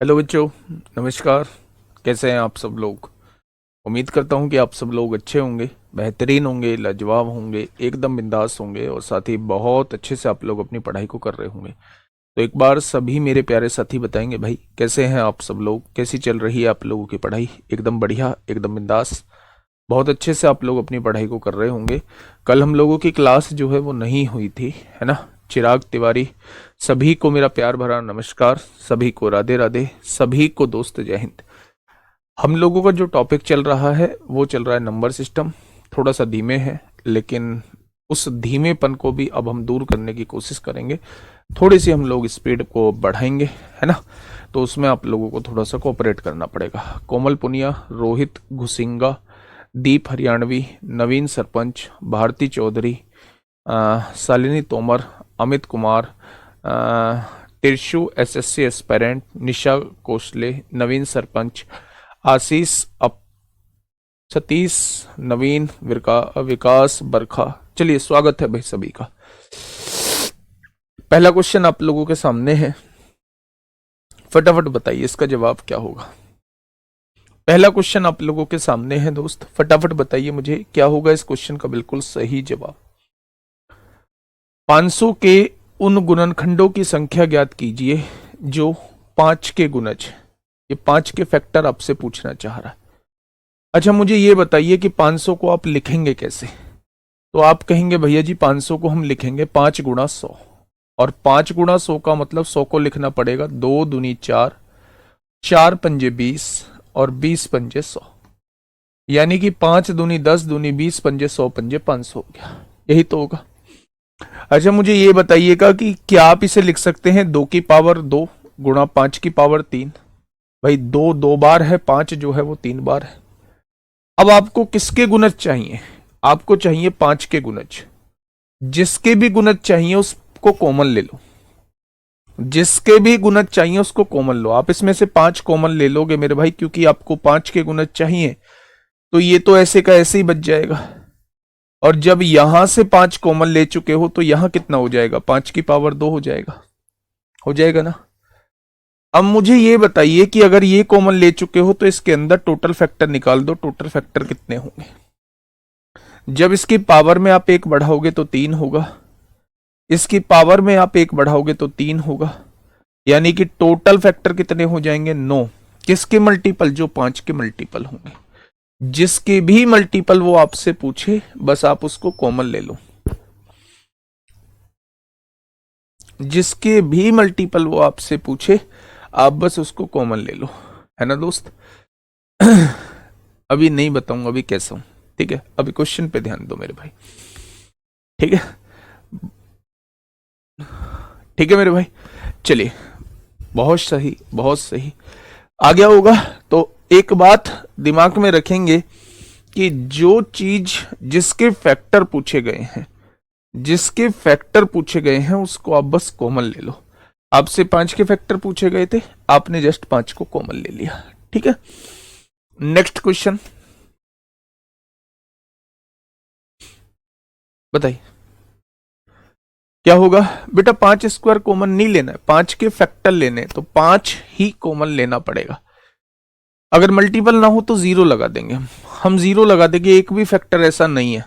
Hello बच्चों, नमस्कार। कैसे हैं आप सब लोग? उम्मीद करता हूं कि आप सब लोग अच्छे होंगे, बेहतरीन होंगे, लाजवाब होंगे, एकदम बिंदास होंगे और साथ ही बहुत अच्छे से आप लोग अपनी पढ़ाई को कर रहे होंगे। तो एक बार सभी मेरे प्यारे साथी बताएंगे भाई, कैसे हैं आप सब लोग? कैसी चल रही है आप लोगों की पढ़ाई? एकदम बढ़िया, एकदम बिंदास, बहुत अच्छे से आप लोग अपनी पढ़ाई को कर रहे होंगे। कल हम लोगों की क्लास जो है वो नहीं हुई थी, है ना? चिराग तिवारी, सभी को मेरा प्यार भरा नमस्कार, सभी को राधे राधे, सभी को दोस्त जय हिंद। हम लोगों का जो टॉपिक चल रहा है वो चल रहा है नंबर सिस्टम। थोड़ा सा धीमे है, लेकिन उस धीमेपन को भी अब हम दूर करने की कोशिश करेंगे। थोड़ी सी हम लोग स्पीड को बढ़ाएंगे, है ना? तो उसमें आप लोगों को थोड़ा सा कोऑपरेट करना पड़ेगा। कोमल पुनिया, रोहित घुसिंगा, दीप हरियाणवी, नवीन सरपंच, भारती चौधरी, शालिनी तोमर, अमित कुमार, तिरशु एसएससी एस्पेरेंट, निशा कोसले, नवीन सरपंच, आशीष सतीश, नवीन विकास बरखा। चलिए, स्वागत है भाई सभी का। पहला क्वेश्चन आप लोगों के सामने है, फटाफट बताइए इसका जवाब क्या होगा। पहला क्वेश्चन आप लोगों के सामने है दोस्त, फटाफट बताइए मुझे क्या होगा इस क्वेश्चन का बिल्कुल सही जवाब। 500 के उन गुणनखंडों की संख्या ज्ञात कीजिए जो 5 के गुणज। ये 5 के फैक्टर आपसे पूछना चाह रहा है। अच्छा, मुझे ये बताइए कि 500 को आप लिखेंगे कैसे? तो आप कहेंगे भैया जी 500 को हम लिखेंगे 5 गुणा 100, और 5 गुणा 100 का मतलब 100 को लिखना पड़ेगा 2 दूनी 4, 4 पंजे 20 और 20 पंजे 100, यानी कि 5 दूनी 10 दूनी 20 पंजे 100 पंजे 500 हो गया। यही तो होगा। अच्छा, मुझे ये बताइएगा कि क्या आप इसे लिख सकते हैं 2 की पावर 2 गुणा 5 की पावर 3? भाई 2 2 बार है, 5 जो है वो 3 बार है। अब आपको किसके गुणज चाहिए? आपको चाहिए 5 के गुणज। जिसके भी गुणज चाहिए उसको कॉमन ले लो, जिसके भी गुणज चाहिए उसको कॉमन लो। आप इसमें से 5 कॉमन ले लोगे मेरे भाई, क्योंकि आपको 5 के गुणज चाहिए, तो ये तो ऐसे का ऐसे ही बच जाएगा। और जब यहां से 5 कॉमन ले चुके हो तो यहां कितना हो जाएगा? 5 की पावर 2 हो जाएगा। हो जाएगा ना? अब मुझे ये बताइए कि अगर ये कॉमन ले चुके हो तो इसके अंदर टोटल फैक्टर निकाल दो। टोटल फैक्टर कितने होंगे? जब इसकी पावर में आप 1 बढ़ाओगे तो 3 होगा, इसकी पावर में आप 1 बढ़ाओगे तो 3 होगा, यानी कि टोटल फैक्टर कितने हो जाएंगे? 9। किसके मल्टीपल? जो 5 के मल्टीपल होंगे। जिसके भी मल्टीपल वो आपसे पूछे, बस आप उसको कॉमन ले लो। जिसके भी मल्टीपल वो आपसे पूछे, आप बस उसको कॉमन ले लो, है ना दोस्त? अभी नहीं बताऊंगा अभी कैसा हूं, ठीक है? अभी क्वेश्चन पे ध्यान दो मेरे भाई, ठीक है? ठीक है मेरे भाई, चलिए, बहुत सही, बहुत सही। आ गया होगा। तो एक बात दिमाग में रखेंगे कि जो चीज जिसके फैक्टर पूछे गए हैं, जिसके फैक्टर पूछे गए हैं उसको आप बस कॉमन ले लो। आपसे 5 के फैक्टर पूछे गए थे, आपने जस्ट 5 को कॉमन ले लिया, ठीक है? नेक्स्ट क्वेश्चन बताइए क्या होगा। बेटा 5 स्क्वायर कॉमन नहीं लेना है, 5 के फैक्टर लेने, तो 5 ही कॉमन लेना पड़ेगा। अगर मल्टीपल ना हो तो 0 लगा देंगे हम 0 लगा देंगे। एक भी फैक्टर ऐसा नहीं है,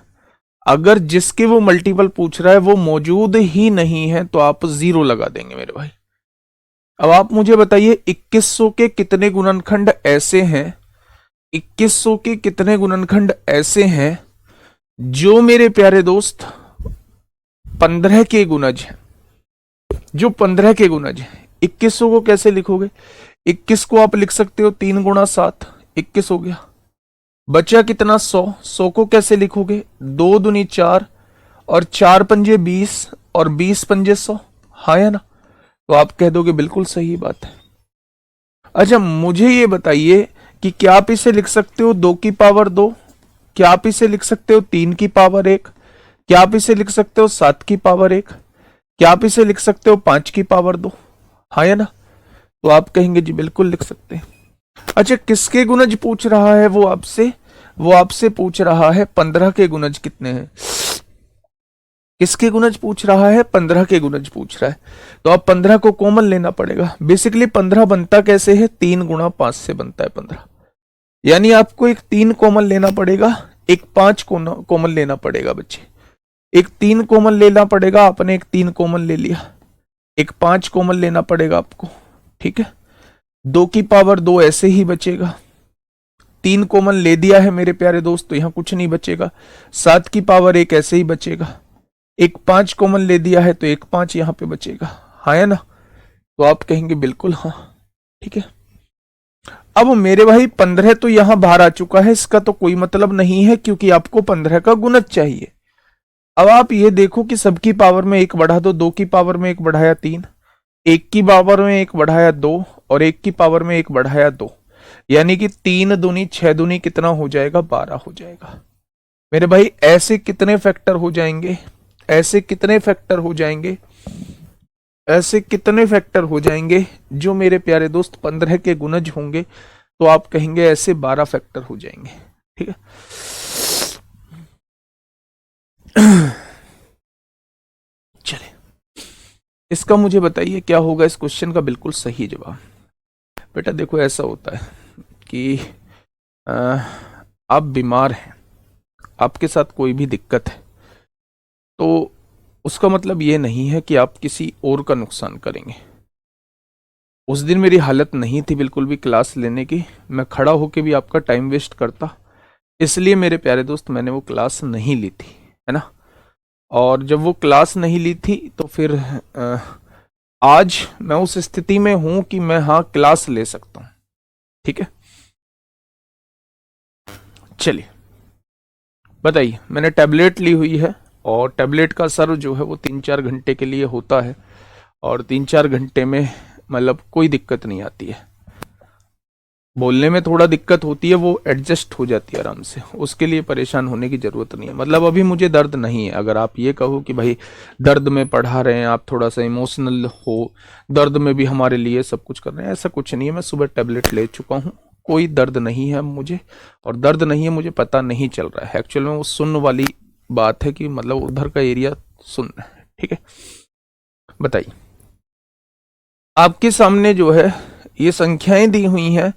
अगर जिसके वो मल्टीपल पूछ रहा है वो मौजूद ही नहीं है तो आप 0 लगा देंगे मेरे भाई। अब आप मुझे बताइए 2100 के कितने गुणनखंड ऐसे हैं, 2100 के कितने गुणनखंड ऐसे हैं जो मेरे प्यारे दोस्त 15 के गुणज हैं? जो 15 के गुणज हैं। 2100 को कैसे लिखोगे? 21 को आप लिख सकते हो 3 गुणा 7, 21 हो गया। बचा कितना? 100। 100 को कैसे लिखोगे? 2 दूनी 4 और 4 पंजे 20 और 20 पंजे 100, हाँ या ना? तो आप कह दोगे बिल्कुल सही बात है। अच्छा, मुझे ये बताइए कि क्या आप इसे लिख सकते हो 2 की पावर 2? क्या आप इसे लिख सकते हो 3 की पावर 1? क्या आप इसे लिख सकते हो 7 की पावर 1? क्या आप इसे लिख सकते हो 5 की पावर 2, हाँ या ना? तो आप कहेंगे जी बिल्कुल लिख सकते हैं। अच्छा, किसके गुणज पूछ रहा है वो आपसे? वो आपसे पूछ रहा है 15 के गुणज कितने हैं। किसके गुणज पूछ रहा है? 15 के गुणज पूछ रहा है। तो अब 15 को कॉमन लेना पड़ेगा। बेसिकली 15 बनता कैसे है? 3 गुणा 5 से बनता है 15। यानी आपको एक 3 कॉमन लेना पड़ेगा, एक 5 कॉमन लेना पड़ेगा बच्चे। एक 3 कॉमन लेना पड़ेगा, आपने एक 3 कॉमन ले लिया। एक 5 कॉमन लेना पड़ेगा आपको, ठीक है। 2 की पावर 2 ऐसे ही बचेगा। 3 कॉमन ले दिया है मेरे प्यारे दोस्त, तो यहां कुछ नहीं बचेगा। 7 की पावर 1 ऐसे ही बचेगा। एक 5 कॉमन ले दिया है तो एक 5 यहां पे बचेगा, हाँ है ना? तो आप कहेंगे बिल्कुल हाँ, ठीक है। अब मेरे भाई 15 तो यहां बाहर आ चुका है, इसका तो कोई मतलब नहीं है क्योंकि आपको 15 का गुणज चाहिए। अब आप ये देखो कि सबकी पावर में 1 बढ़ा दो, 2 की पावर में 1 बढ़ाया 3, 1 की पावर में 1 बढ़ाया 2 और 1 की पावर में 1 बढ़ाया 2, यानी कि 3 दूनी 6 दूनी कितना हो जाएगा? 12 हो जाएगा। मेरे भाई ऐसे कितने फैक्टर हो जाएंगे? ऐसे कितने फैक्टर हो जाएंगे? ऐसे कितने फैक्टर हो जाएंगे जो मेरे प्यारे दोस्त 15 के गुणज होंगे? तो आप कहेंगे ऐसे 12 फैक्टर हो जाएंगे, ठीक है। चले, इसका मुझे बताइए क्या होगा इस क्वेश्चन का बिल्कुल सही जवाब। बेटा देखो ऐसा होता है कि आप बीमार हैं, आपके साथ कोई भी दिक्कत है, तो उसका मतलब ये नहीं है कि आप किसी और का नुकसान करेंगे। उस दिन मेरी हालत नहीं थी बिल्कुल भी क्लास लेने की, मैं खड़ा होके भी आपका टाइम वेस्ट करता, इसलिए मेरे प्यारे दोस्त मैंने वो क्लास नहीं ली थी, है ना। और जब वो क्लास नहीं ली थी तो फिर आज मैं उस स्थिति में हूं कि मैं हाँ क्लास ले सकता हूं, ठीक है। चलिए बताइए, मैंने टैबलेट ली हुई है और टैबलेट का असर जो है वो 3-4 घंटे के लिए होता है और 3-4 घंटे में मतलब कोई दिक्कत नहीं आती है। बोलने में थोड़ा दिक्कत होती है, वो एडजस्ट हो जाती है आराम से, उसके लिए परेशान होने की जरूरत नहीं है। मतलब अभी मुझे दर्द नहीं है। अगर आप ये कहो कि भाई दर्द में पढ़ा रहे हैं, आप थोड़ा सा इमोशनल हो, दर्द में भी हमारे लिए सब कुछ कर रहे हैं, ऐसा कुछ नहीं है। मैं सुबह टैबलेट ले चुका हूँ, कोई दर्द नहीं है मुझे, और दर्द नहीं है मुझे पता नहीं चल रहा है। एक्चुअल में वो सुन्न वाली बात है कि मतलब उधर का एरिया सुन्न है, ठीक है। बताइए, आपके सामने जो है ये संख्याएं दी हुई हैं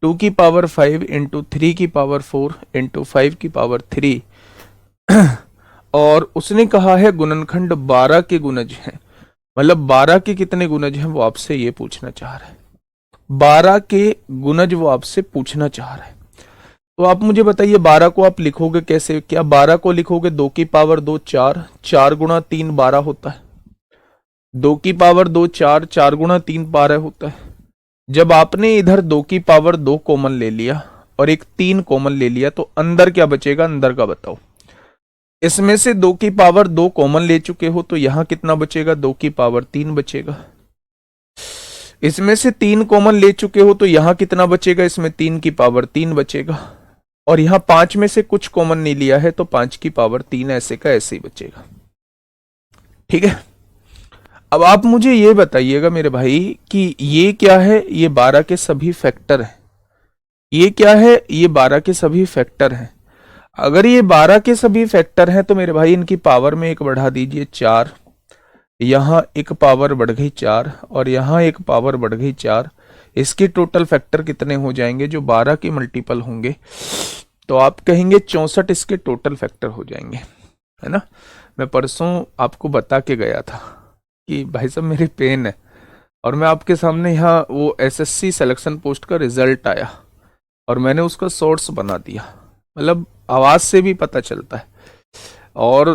2 की पावर 5 इंटू 3 की पावर 4 इंटू 5 की पावर 3 और उसने कहा है गुणनखंड 12 के गुणज हैं। मतलब 12 के कितने गुणज हैं वो आपसे ये पूछना चाह रहा है। 12 के गुणज वो आपसे पूछना चाह रहा है। तो आप मुझे बताइए 12 को आप लिखोगे कैसे? क्या 12 को लिखोगे 2 की पावर 2 4, 4 गुणा 3 12 होता है। 2 की पावर 2 4, 4 गुणा 3 12 होता है। जब आपने इधर 2 की पावर 2 कॉमन ले लिया और एक 3 कॉमन ले लिया तो अंदर क्या बचेगा? अंदर का बताओ। इसमें से 2 की पावर 2 कॉमन ले चुके हो तो यहां कितना बचेगा? 2 की पावर 3 बचेगा। इसमें से 3 कॉमन ले चुके हो तो यहां कितना बचेगा? इसमें 3 की पावर 3 बचेगा। और यहां 5 में से कुछ कॉमन नहीं लिया है तो 5 की पावर 3 ऐसे का ऐसे ही बचेगा, ठीक है। अब आप मुझे ये बताइएगा मेरे भाई कि ये क्या है? ये 12 के सभी फैक्टर हैं। ये क्या है? ये 12 के सभी फैक्टर हैं। अगर ये 12 के सभी फैक्टर हैं तो मेरे भाई इनकी पावर में 1 बढ़ा दीजिए 4, यहां एक पावर बढ़ गई 4 और यहां एक पावर बढ़ गई 4। इसके टोटल फैक्टर कितने हो जाएंगे जो 12 के मल्टीपल होंगे? तो आप कहेंगे 64 इसके टोटल फैक्टर हो जाएंगे, है ना। मैं परसों आपको बता के गया था कि भाई साहब मेरी पेन है और मैं आपके सामने यहाँ वो एसएससी सिलेक्शन पोस्ट का रिजल्ट आया और मैंने उसका सोर्स बना दिया। मतलब आवाज से भी पता चलता है। और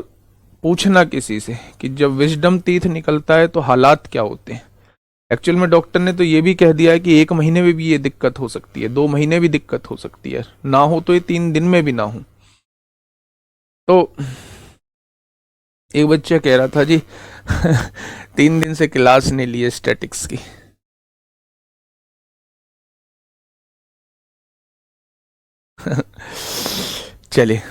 पूछना किसी से कि जब विजडम टीथ निकलता है तो हालात क्या होते हैं। एक्चुअल में डॉक्टर ने तो ये भी कह दिया है कि 1 महीने में भी ये दिक्कत हो सकती है, 2 महीने भी दिक्कत हो सकती है, ना हो तो ये 3 दिन में भी ना हो। तो एक बच्चा कह रहा था जी 3 दिन से क्लास नहीं ली स्टैटिक्स की। चलिए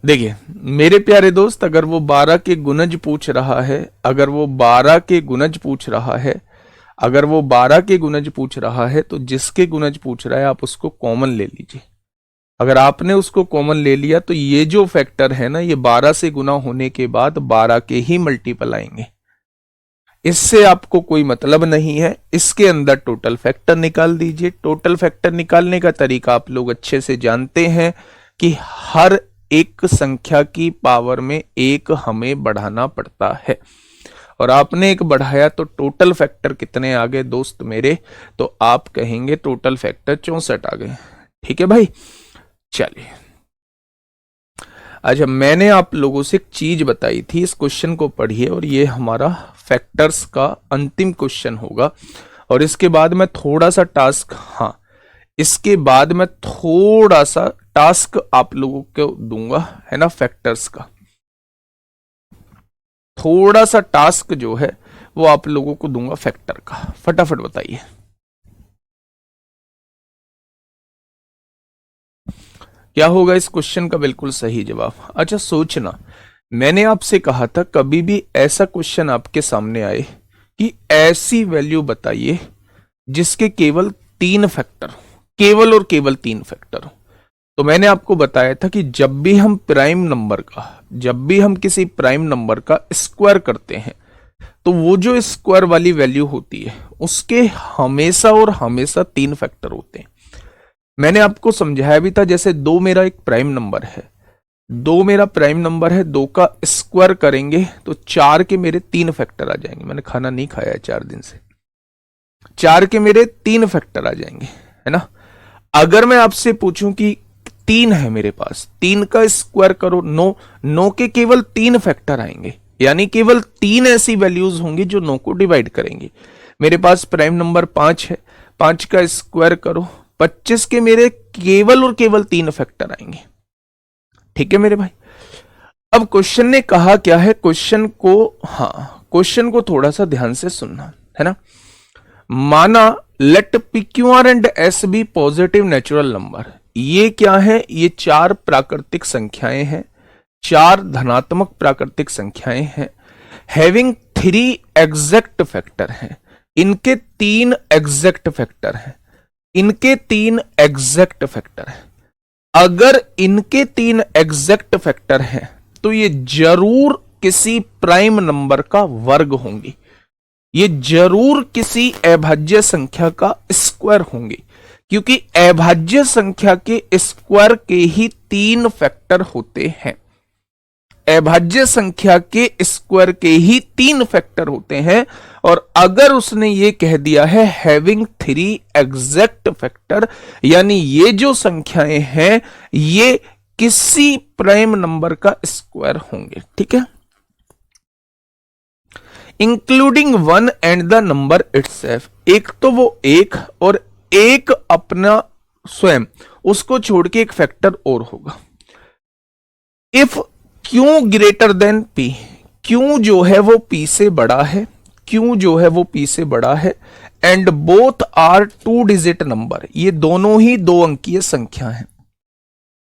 देखिए मेरे प्यारे दोस्त, अगर वो 12 के गुणज पूछ रहा है, अगर वो 12 के गुणज पूछ रहा है, अगर वो 12 के गुणज पूछ रहा है तो जिसके गुणज पूछ रहा है आप उसको कॉमन ले लीजिए। अगर आपने उसको कॉमन ले लिया तो ये जो फैक्टर है ना, ये 12 से गुना होने के बाद 12 के ही मल्टीपल आएंगे। इससे आपको कोई मतलब नहीं है। इसके अंदर टोटल फैक्टर निकाल दीजिए। टोटल फैक्टर निकालने का तरीका आप लोग अच्छे से जानते हैं कि हर एक संख्या की पावर में एक हमें बढ़ाना पड़ता है, और आपने एक बढ़ाया तो टोटल फैक्टर कितने आ गए दोस्त मेरे, तो आप कहेंगे टोटल फैक्टर 64 आ गए। ठीक है भाई, चलिए। अच्छा, मैंने आप लोगों से एक चीज बताई थी, इस क्वेश्चन को पढ़िए, और ये हमारा फैक्टर्स का अंतिम क्वेश्चन होगा। और इसके बाद मैं थोड़ा सा टास्क, हाँ, इसके बाद मैं थोड़ा सा टास्क आप लोगों को दूंगा, है ना, फैक्टर्स का थोड़ा सा टास्क जो है वो आप लोगों को दूंगा फैक्टर का। फटाफट बताइए। क्या होगा इस क्वेश्चन का बिल्कुल सही जवाब? अच्छा सोचना, मैंने आपसे कहा था कभी भी ऐसा क्वेश्चन आपके सामने आए कि ऐसी वैल्यू बताइए जिसके केवल 3 फैक्टर हो, केवल और केवल 3 फैक्टर हो, तो मैंने आपको बताया था कि जब भी हम किसी प्राइम नंबर का स्क्वायर करते हैं तो वो जो स्क्वायर वाली वैल्यू होती है उसके हमेशा और हमेशा 3 फैक्टर होते हैं। मैंने आपको समझाया भी था, जैसे 2 मेरा एक प्राइम नंबर है, 2 मेरा प्राइम नंबर है, 2 का स्क्वायर करेंगे तो 4 के मेरे 3 फैक्टर आ जाएंगे। मैंने खाना नहीं खाया है 4 दिन से। 4 के मेरे 3 फैक्टर आ जाएंगे, है ना। अगर मैं आपसे पूछूं कि 3 है मेरे पास, 3 का स्क्वायर करो, 9 के केवल 3 फैक्टर आएंगे, यानी केवल 3 ऐसी वैल्यूज होंगी जो 9 को डिवाइड करेंगी। मेरे पास प्राइम नंबर 5 है, 5 का स्क्वायर करो, 25 के मेरे केवल और केवल 3 फैक्टर आएंगे। ठीक है मेरे भाई। अब क्वेश्चन ने कहा क्या है, क्वेश्चन को थोड़ा सा ध्यान से सुनना, है ना। माना let PQR and S be positive natural number. ये क्या है? ये 4 प्राकृतिक संख्याएं हैं, 4 धनात्मक प्राकृतिक संख्याएं हैं, हैविंग 3 एग्जैक्ट फैक्टर हैं। इनके 3 एग्जैक्ट फैक्टर हैं, इनके 3 एग्जैक्ट फैक्टर हैं। अगर इनके 3 एग्जैक्ट फैक्टर हैं तो ये जरूर किसी प्राइम नंबर का वर्ग होंगी, ये जरूर किसी अभाज्य संख्या का स्क्वायर होंगे, क्योंकि अभाज्य संख्या के स्क्वायर के ही 3 फैक्टर होते हैं। अभाज्य संख्या के स्क्वायर के ही 3 फैक्टर होते हैं। और अगर उसने ये कह दिया है हैविंग 3 एग्जैक्ट फैक्टर, यानी ये जो संख्याएं हैं ये किसी प्राइम नंबर का स्क्वायर होंगे। ठीक है, including 1 and the number itself. एक तो वो एक और एक अपना स्वयं, उसको छोड़ के एक फैक्टर और होगा। इफ क्यों ग्रेटर देन पी, क्यों जो है वो पी से बड़ा है, क्यों जो है वो पी से बड़ा है, and both are 2 digit number, ये दोनों ही 2 अंकीय संख्या है,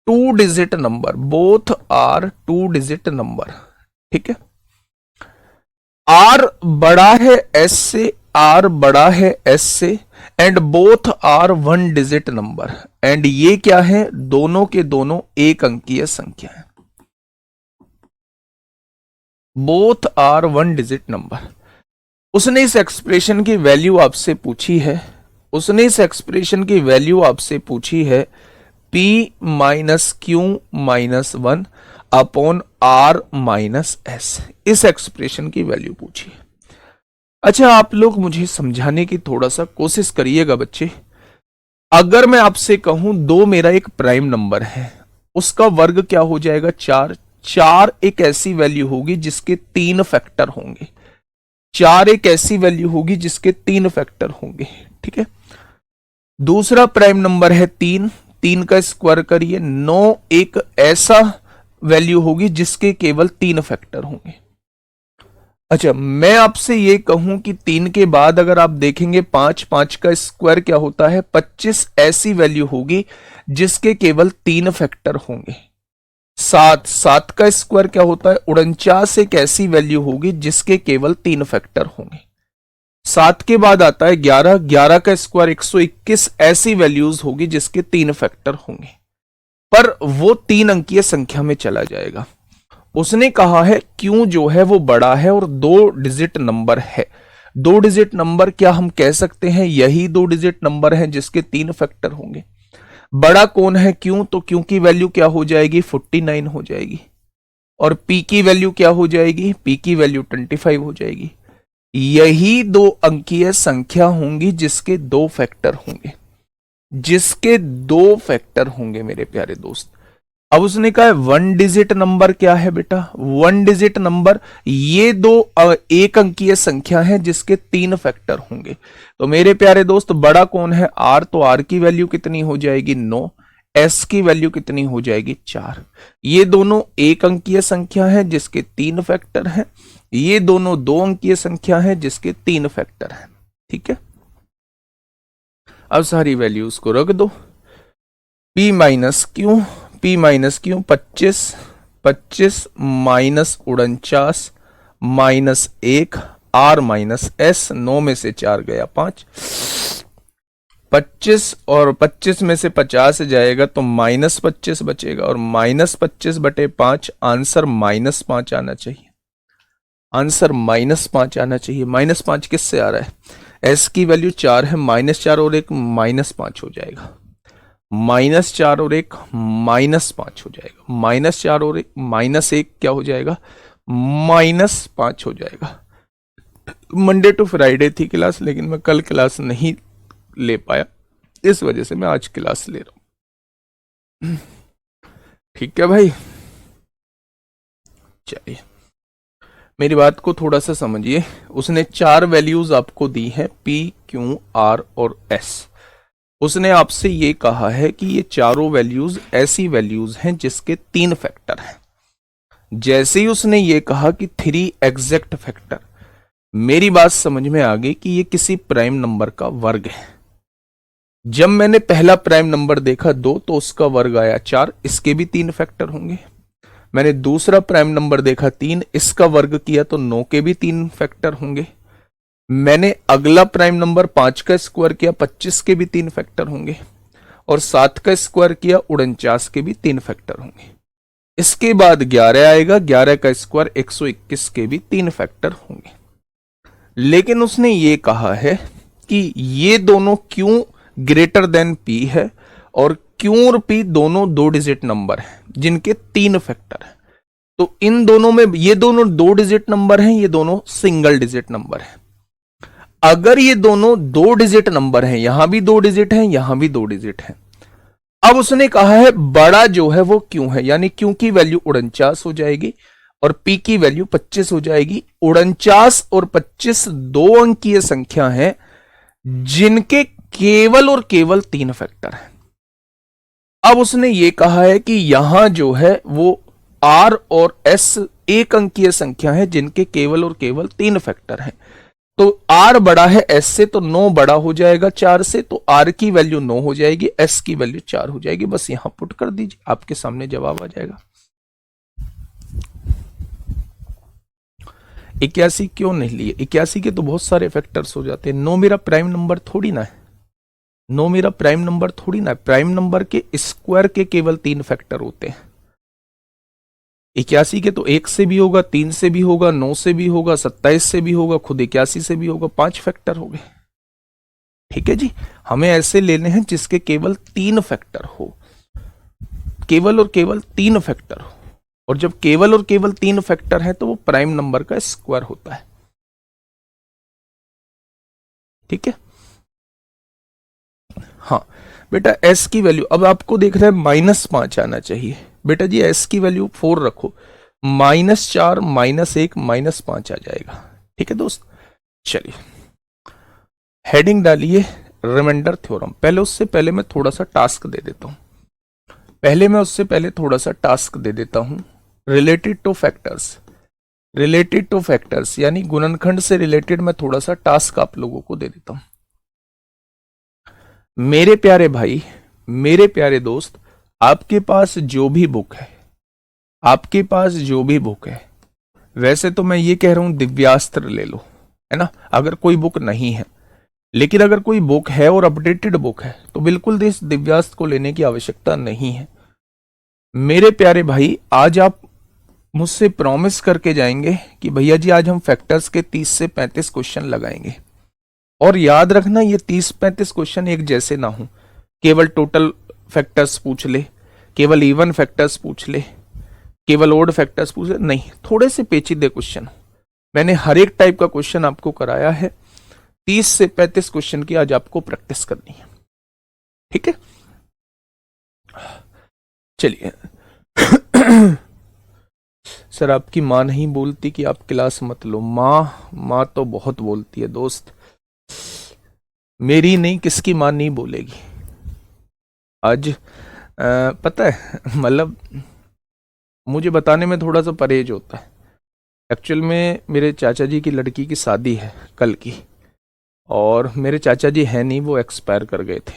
2 digit number, both are 2 digit number. ठीक है, आर बड़ा है एस से, आर बड़ा है एस से, and both are 1 digit number, and ये क्या है? दोनों के दोनों 1 अंकीय संख्या है, बोथ आर 1 डिजिट नंबर। उसने इस एक्सप्रेशन की वैल्यू आपसे पूछी है, उसने इस एक्सप्रेशन की वैल्यू आपसे पूछी है P minus Q minus 1 upon R minus S, इस एक्सप्रेशन की वैल्यू पूछी है। अच्छा, आप लोग मुझे समझाने की थोड़ा सा कोशिश करिएगा बच्चे। अगर मैं आपसे कहूं 2 मेरा एक प्राइम नंबर है, उसका वर्ग क्या हो जाएगा? 4। 4 एक ऐसी वैल्यू होगी जिसके 3 फैक्टर होंगे, 4 एक ऐसी वैल्यू होगी जिसके 3 फैक्टर होंगे। ठीक है, दूसरा प्राइम नंबर है 3, 3 का स्क्वायर करिए, 9 एक ऐसा वैल्यू होगी जिसके केवल 3 फैक्टर होंगे। अच्छा, मैं आपसे ये कहूं कि 3 के बाद अगर आप देखेंगे 5, 5 का स्क्वायर क्या होता है? 25 ऐसी वैल्यू होगी जिसके केवल 3 फैक्टर होंगे। 7, 7 का स्क्वायर क्या होता है? 49 एक ऐसी वैल्यू होगी जिसके केवल 3 फैक्टर होंगे। 7 के बाद आता है 11, 11 का स्क्वायर 121 ऐसी वैल्यूज होगी जिसके 3 फैक्टर होंगे। पर वो 3 अंकीय संख्या में चला जाएगा। उसने कहा है क्यों जो है वो बड़ा है और 2 डिजिट नंबर है। 2 डिजिट नंबर क्या हम कह सकते हैं यही 2 डिजिट नंबर है जिसके 3 फैक्टर होंगे। बड़ा कौन है क्यों, तो क्यों की वैल्यू क्या हो जाएगी 49 हो जाएगी, और पी की वैल्यू क्या हो जाएगी, पी की वैल्यू 25 हो जाएगी। यही 2 अंकीय संख्या होंगी जिसके 2 फैक्टर होंगे, जिसके 2 फैक्टर होंगे मेरे प्यारे दोस्त। अब उसने कहा है 1 डिजिट नंबर क्या है बेटा, 1 डिजिट नंबर ये 2 एक अंकीय संख्या है जिसके 3 फैक्टर होंगे। तो मेरे प्यारे दोस्त बड़ा कौन है आर, तो आर की वैल्यू कितनी हो जाएगी 9, एस की वैल्यू कितनी हो जाएगी 4। ये दोनों एक अंकीय संख्या है जिसके 3 फैक्टर हैं, ये दोनों 2 अंकीय संख्या है जिसके 3 फैक्टर हैं। ठीक है, अब सारी वैल्यूज को रख दो। p minus Q, p minus Q 25, 25 minus 49 minus 1 r minus s, 9 में से 4 गया 5, 25 और 25 में से 50 जाएगा तो माइनस 25 बचेगा, और माइनस 25 बटे 5 आंसर माइनस 5 आना चाहिए, आंसर माइनस 5 आना चाहिए। माइनस 5 किससे आ रहा है, s की वैल्यू 4 है, माइनस 4 और 1 माइनस 5 हो जाएगा, माइनस 4 और 1 माइनस 5 हो जाएगा, माइनस 4 और 1 माइनस 1 क्या हो जाएगा माइनस 5 हो जाएगा। मंडे टू फ्राइडे थी क्लास, लेकिन मैं कल क्लास नहीं ले पाया, इस वजह से मैं आज क्लास ले रहा हूं। ठीक है भाई, चलिए मेरी बात को थोड़ा सा समझिए। उसने 4 वैल्यूज आपको दी है P, Q, R और S। उसने आपसे ये कहा है कि ये चारों वैल्यूज ऐसी वैल्यूज हैं जिसके 3 फैक्टर हैं। जैसे ही उसने ये कहा कि 3 एग्जैक्ट फैक्टर, मेरी बात समझ में आ गई कि ये किसी प्राइम नंबर का वर्ग है। जब मैंने पहला प्राइम नंबर देखा 2 तो उसका वर्ग आया 4, इसके भी 3 फैक्टर होंगे। मैंने दूसरा प्राइम नंबर देखा 3, इसका वर्ग किया तो 9 के भी 3 फैक्टर होंगे। मैंने अगला प्राइम नंबर 5 का स्क्वायर किया, 25 के भी 3 फैक्टर होंगे, और 7 का स्क्वायर किया 49 के भी 3 फैक्टर होंगे। इसके बाद 11 आएगा, 11 का स्क्वायर 121 के भी 3 फैक्टर होंगे। लेकिन उसने ये कहा है कि ये दोनों क्यों ग्रेटर देन पी है, और क्यों और पी दोनों 2 डिजिट नंबर हैं जिनके 3 फैक्टर हैं। तो इन दोनों में ये दोनों 2 डिजिट नंबर हैं, ये दोनों सिंगल डिजिट नंबर हैं। अगर ये दोनों 2 डिजिट नंबर हैं, यहां भी 2 डिजिट हैं, यहां भी 2 डिजिट हैं, अब उसने कहा है बड़ा जो है वो क्यों है, यानी क्यों की वैल्यू 49 हो जाएगी और पी की वैल्यू 25 हो जाएगी। 49 और 25 2 अंकीय संख्या है जिनके केवल और केवल 3 फैक्टर हैं। अब उसने ये कहा है कि यहां जो है वो R और S एक अंकीय संख्या है जिनके केवल और केवल 3 फैक्टर हैं। तो R बड़ा है S से, तो 9 बड़ा हो जाएगा 4 से, तो R की वैल्यू 9 हो जाएगी, S की वैल्यू 4 हो जाएगी। बस यहां पुट कर दीजिए, आपके सामने जवाब आ जाएगा। 81 क्यों नहीं लिए, 81 के तो बहुत सारे फैक्टर्स हो जाते हैं। 9 मेरा प्राइम नंबर थोड़ी ना है, 9 मेरा प्राइम नंबर थोड़ी ना है। प्राइम नंबर के स्क्वायर के केवल 3 फैक्टर होते हैं। 81 के तो 1 से भी होगा, 3 से भी होगा, 9 से भी होगा, 27 से भी होगा, खुद 81 से भी होगा, 5 फैक्टर हो गए। ठीक है जी, हमें ऐसे लेने हैं जिसके केवल 3 फैक्टर हो, केवल और केवल 3 फैक्टर हो। और जब केवल और केवल 3 फैक्टर है तो वो प्राइम नंबर का स्क्वायर होता है। ठीक है, हाँ बेटा S की वैल्यू अब आपको देख रहे हैं -5 आना चाहिए। बेटा जी S की वैल्यू 4 रखो, -4 -1 -5 आ जाएगा। ठीक है दोस्त, चलिए हेडिंग डालिए रिमाइंडर थ्योरम। पहले उससे पहले मैं थोड़ा सा टास्क दे देता हूं, related two factors, related two factors यानी गुणनखंड से रिलेटेड मैं थोड़ा सा टास्क आप लोगों को दे देता हूं। मेरे प्यारे भाई, मेरे प्यारे दोस्त, आपके पास जो भी बुक है, आपके पास जो भी बुक है, वैसे तो मैं ये कह रहा हूं दिव्यास्त्र ले लो, है ना, अगर कोई बुक नहीं है। लेकिन अगर कोई बुक है और अपडेटेड बुक है तो बिल्कुल दिव्यास्त्र को लेने की आवश्यकता नहीं है। मेरे प्यारे भाई, आज आप मुझसे प्रॉमिस करके जाएंगे कि भैया जी आज हम फैक्टर्स के 30 से 35 क्वेश्चन लगाएंगे। और याद रखना, ये 30-35 क्वेश्चन एक जैसे ना हो, केवल टोटल फैक्टर्स पूछ ले, केवल इवन फैक्टर्स पूछ ले, केवल ओड फैक्टर्स पूछ ले, नहीं, थोड़े से पेचीदे क्वेश्चन। मैंने हर एक टाइप का क्वेश्चन आपको कराया है। 30 से 35 क्वेश्चन की आज आपको प्रैक्टिस करनी है, ठीक है? चलिए। सर आपकी माँ नहीं बोलती कि आप क्लास मत लो। माँ तो बहुत बोलती है दोस्त, मेरी नहीं, किसकी माँ नहीं बोलेगी। आज पता है, मतलब मुझे बताने में थोड़ा सा परहेज होता है। एक्चुअल में मेरे चाचा जी की लड़की की शादी है कल की, और मेरे चाचा जी हैं नहीं, वो एक्सपायर कर गए थे।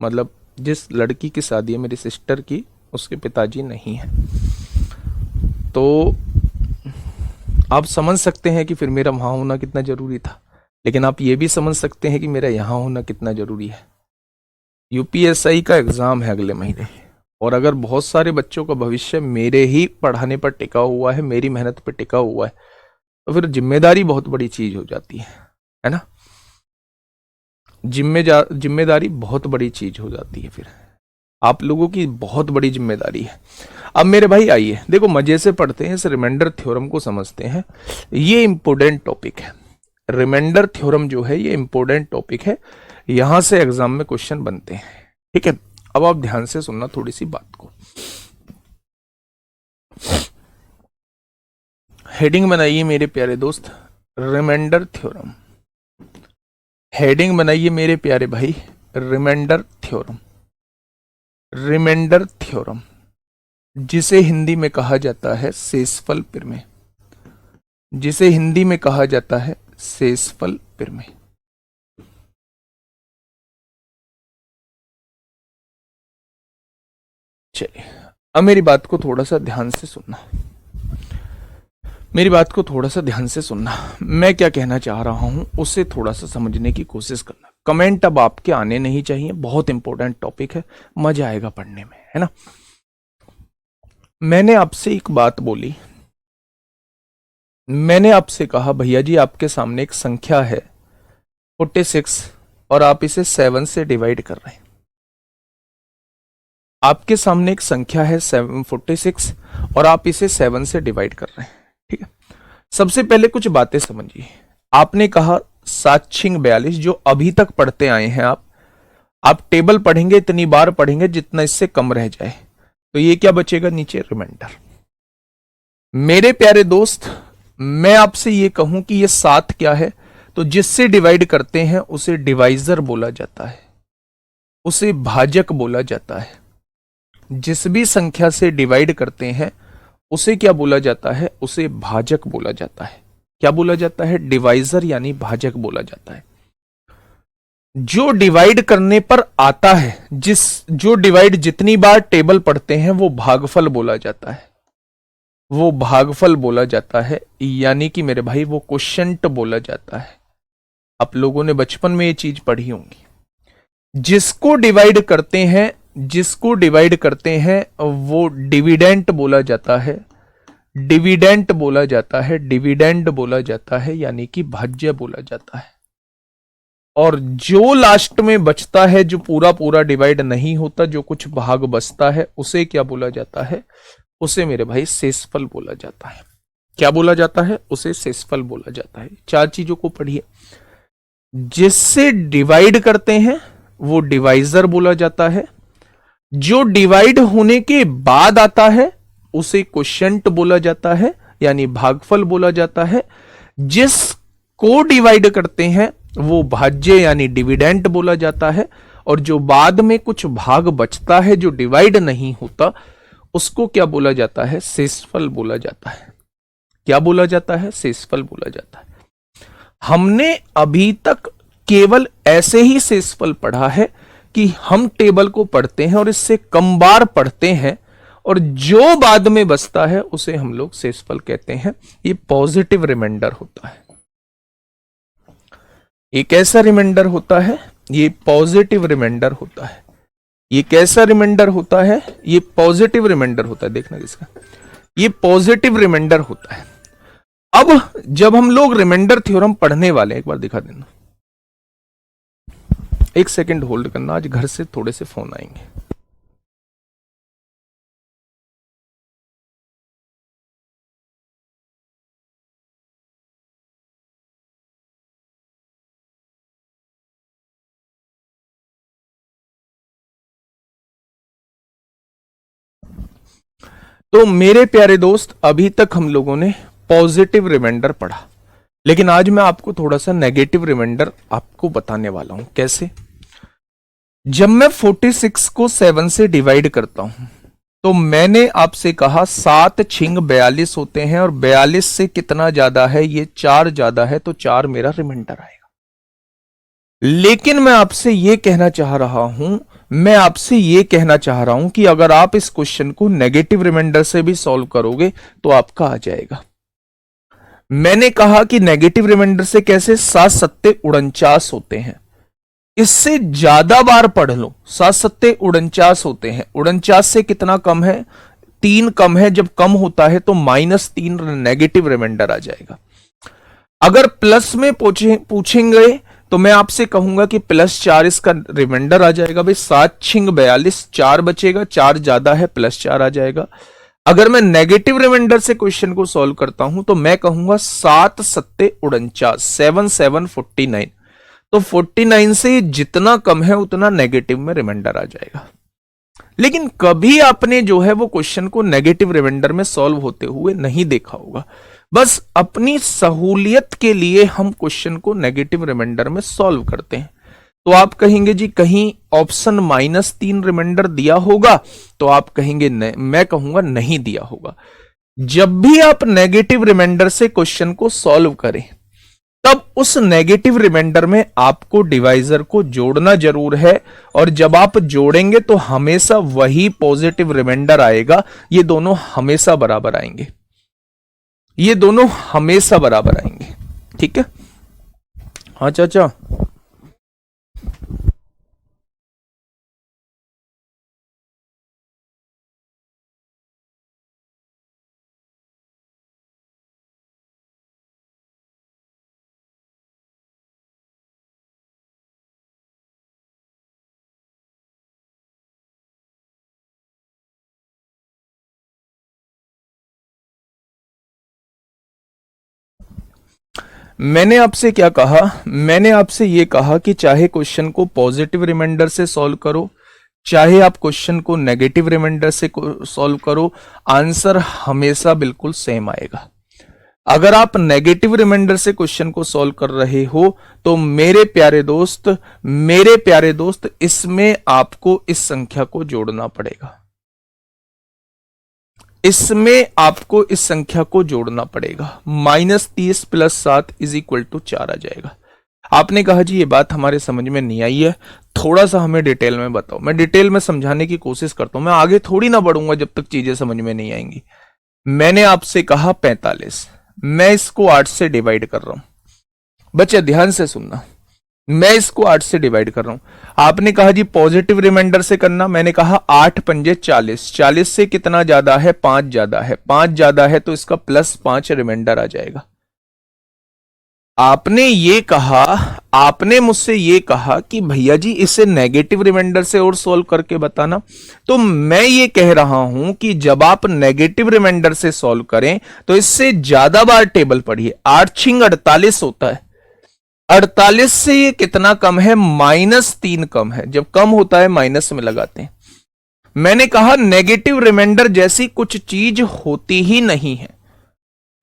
मतलब जिस लड़की की शादी है मेरी सिस्टर की, उसके पिताजी नहीं हैं। तो आप समझ सकते हैं कि फिर मेरा वहाँ होना कितना ज़रूरी था, लेकिन आप ये भी समझ सकते हैं कि मेरा यहाँ होना कितना ज़रूरी है। यूपीएसआई का एग्ज़ाम है अगले महीने, और अगर बहुत सारे बच्चों का भविष्य मेरे ही पढ़ाने पर टिका हुआ है, मेरी मेहनत पर टिका हुआ है, तो फिर जिम्मेदारी बहुत बड़ी चीज़ हो जाती है ना? जिम्मेदारी बहुत बड़ी चीज़ हो जाती है, फिर आप लोगों की बहुत बड़ी जिम्मेदारी है। अब मेरे भाई आइए, देखो मजे से पढ़ते हैं, इस रिमाइंडर थ्योरम को समझते हैं। ये इंपॉर्टेंट टॉपिक है, रिमाइंडर थ्योरम जो है ये इंपॉर्टेंट टॉपिक है, यहां से एग्जाम में क्वेश्चन बनते हैं, ठीक है? अब आप ध्यान से सुनना थोड़ी सी बात को। हेडिंग बनाइए मेरे प्यारे दोस्त, रिमाइंडर थ्योरम। हेडिंग बनाइए मेरे प्यारे भाई, रिमाइंडर थ्योरम। रिमाइंडर थ्योरम जिसे हिंदी में कहा जाता है शेषफल प्रमेय, जिसे हिंदी में कहा जाता है शेषफल प्रमेय। चलिए, अब मेरी बात को थोड़ा सा ध्यान से सुनना, मेरी बात को थोड़ा सा ध्यान से सुनना। मैं क्या कहना चाह रहा हूं उसे थोड़ा सा समझने की कोशिश करना। कमेंट अब आपके आने नहीं चाहिए, बहुत इंपॉर्टेंट टॉपिक है, मजा आएगा पढ़ने में, है ना? मैंने आपसे एक बात बोली, मैंने आपसे कहा भैया जी आपके सामने एक संख्या है 46 और आप इसे 7 से डिवाइड कर रहे हैं। आपके सामने एक संख्या है 46 और आप इसे 7 से डिवाइड कर रहे हैं, ठीक है? सबसे पहले कुछ बातें समझिए। आपने कहा 7×42, जो अभी तक पढ़ते आए हैं आप टेबल पढ़ेंगे, इतनी बार पढ़ेंगे जितना इससे कम रह जाए, तो ये क्या बचेगा नीचे? रिमाइंडर। मेरे प्यारे दोस्त, मैं आपसे ये कहूं कि ये 7 क्या है, तो जिससे डिवाइड करते हैं उसे डिवाइजर बोला जाता है, उसे भाजक बोला जाता है। जिस भी संख्या से डिवाइड करते हैं उसे क्या बोला जाता है? उसे भाजक बोला जाता है। क्या बोला जाता है? डिवाइजर यानी भाजक बोला जाता है। जो डिवाइड करने पर आता है, जो डिवाइड जितनी बार टेबल पढ़ते हैं वो भागफल बोला जाता है, वो भागफल बोला जाता है, यानी कि मेरे भाई वो क्वोशिएंट बोला जाता है। आप लोगों ने बचपन में ये चीज पढ़ी होंगी। जिसको डिवाइड करते हैं, जिसको डिवाइड करते हैं वो डिविडेंट बोला जाता है, डिविडेंट बोला जाता है, डिविडेंड बोला जाता है, यानी कि भाज्य बोला जाता है। और जो लास्ट में बचता है, जो पूरा पूरा डिवाइड नहीं होता, जो कुछ भाग बचता है, उसे क्या बोला जाता है? उसे मेरे भाई शेषफल बोला जाता है। क्या बोला जाता है? उसे शेषफल बोला जाता है। 4 चीजों को पढ़िए। जिससे डिवाइड करते हैं वो डिवाइजर बोला जाता है, जो डिवाइड होने के बाद आता है उसे क्वोशिएंट बोला जाता है, यानी भागफल बोला जाता है। जिसको डिवाइड करते हैं वो भाज्य यानी डिविडेंट बोला जाता है, और जो बाद में कुछ भाग बचता है जो डिवाइड नहीं होता, उसको क्या बोला जाता है? शेषफल बोला जाता है। क्या बोला जाता है? शेषफल बोला जाता है। हमने अभी तक केवल ऐसे ही शेषफल पढ़ा है कि हम टेबल को पढ़ते हैं और इससे कम बार पढ़ते हैं, और जो बाद में बचता है उसे हम लोग शेषफल कहते हैं। ये पॉजिटिव रिमाइंडर होता है। एक ऐसा रिमाइंडर होता है, ये पॉजिटिव रिमाइंडर होता है, ये कैसा रिमाइंडर होता है? ये पॉजिटिव रिमाइंडर होता है। देखना किसका, ये पॉजिटिव रिमाइंडर होता है। अब जब हम लोग रिमाइंडर थ्योरम पढ़ने वाले हैं, एक बार दिखा देना, एक सेकंड होल्ड करना, आज घर से थोड़े से फोन आएंगे। तो मेरे प्यारे दोस्त, अभी तक हम लोगों ने पॉजिटिव रिमाइंडर पढ़ा, लेकिन आज मैं आपको थोड़ा सा नेगेटिव रिमाइंडर आपको बताने वाला हूं। कैसे? जब मैं 46 को 7 से डिवाइड करता हूं, तो मैंने आपसे कहा 7 छिंग 42 होते हैं, और 42 से कितना ज्यादा है? ये 4 ज्यादा है, तो 4 मेरा रिमाइंडर आएगा। लेकिन मैं आपसे यह कहना चाह रहा हूं कि अगर आप इस क्वेश्चन को नेगेटिव रिमाइंडर से भी सॉल्व करोगे तो आपका आ जाएगा। मैंने कहा कि नेगेटिव रिमाइंडर से कैसे? 7 सत्ते 49 होते हैं। इससे ज्यादा बार पढ़ लो, 7 सत्ते 49 होते हैं। 49 से कितना कम है? 3 कम है। जब कम होता है तो -3 नेगेटिव रिमाइंडर आ जाएगा। अगर प्लस में पूछेंगे तो मैं आपसे कहूंगा कि +4 इसका रिमाइंडर आ जाएगा। भाई 7 छिंग 42, 4 बचेगा, 4 ज्यादा है, +4 आ जाएगा। अगर मैं नेगेटिव रिमाइंडर से क्वेश्चन को सॉल्व करता हूं तो मैं कहूंगा 7 सत्ते 49, 7 7 49। तो 49 से जितना कम है उतना नेगेटिव में रिमाइंडर आ जाएगा। लेकिन कभी आपने जो है वो क्वेश्चन को नेगेटिव रिमाइंडर में सॉल्व होते हुए नहीं देखा होगा। बस अपनी सहूलियत के लिए हम क्वेश्चन को नेगेटिव रिमाइंडर में सॉल्व करते हैं। तो आप कहेंगे जी कहीं ऑप्शन -3 रिमाइंडर दिया होगा, तो आप कहेंगे मैं कहूंगा नहीं दिया होगा। जब भी आप नेगेटिव रिमाइंडर से क्वेश्चन को सॉल्व करें, तब उस नेगेटिव रिमाइंडर में आपको डिवाइजर को जोड़ना जरूर है, और जब आप जोड़ेंगे तो हमेशा वही पॉजिटिव रिमाइंडर आएगा। ये दोनों हमेशा बराबर आएंगे, ये दोनों हमेशा बराबर आएंगे। ठीक है? हाँ चाचा। मैंने आपसे क्या कहा? मैंने आपसे यह कहा कि चाहे क्वेश्चन को पॉजिटिव रिमाइंडर से सॉल्व करो, चाहे आप क्वेश्चन को नेगेटिव रिमाइंडर से सॉल्व करो, आंसर हमेशा बिल्कुल सेम आएगा। अगर आप नेगेटिव रिमाइंडर से क्वेश्चन को सॉल्व कर रहे हो तो मेरे प्यारे दोस्त, इसमें आपको इस संख्या को जोड़ना पड़ेगा। इसमें आपको इस संख्या को जोड़ना पड़ेगा। -30 + 7 = 4 आ जाएगा। आपने कहा जी ये बात हमारे समझ में नहीं आई है, थोड़ा सा हमें डिटेल में बताओ। मैं डिटेल में समझाने की कोशिश करता हूं, मैं आगे थोड़ी ना बढ़ूंगा जब तक चीजें समझ में नहीं आएंगी। मैंने आपसे कहा 45, मैं इसको 8 से डिवाइड कर रहा हूं। बच्चे ध्यान से सुनना, मैं इसको 8 से डिवाइड कर रहा हूं। आपने कहा जी पॉजिटिव रिमाइंडर से करना, मैंने कहा 8 पंजे 40, 40 से कितना ज्यादा है? 5 ज्यादा है, 5 ज्यादा है तो इसका +5 रिमाइंडर आ जाएगा। आपने मुझसे ये कहा कि भैया जी इसे नेगेटिव रिमाइंडर से और सॉल्व करके बताना। तो मैं ये कह रहा हूं कि जब आप नेगेटिव रिमाइंडर से सॉल्व करें तो इससे ज्यादा बार टेबल पढ़िए। 8 छिंग 48 होता है, 48 से ये कितना कम है? -3 कम है। जब कम होता है माइनस में लगाते हैं। मैंने कहा नेगेटिव रिमाइंडर जैसी कुछ चीज होती ही नहीं है,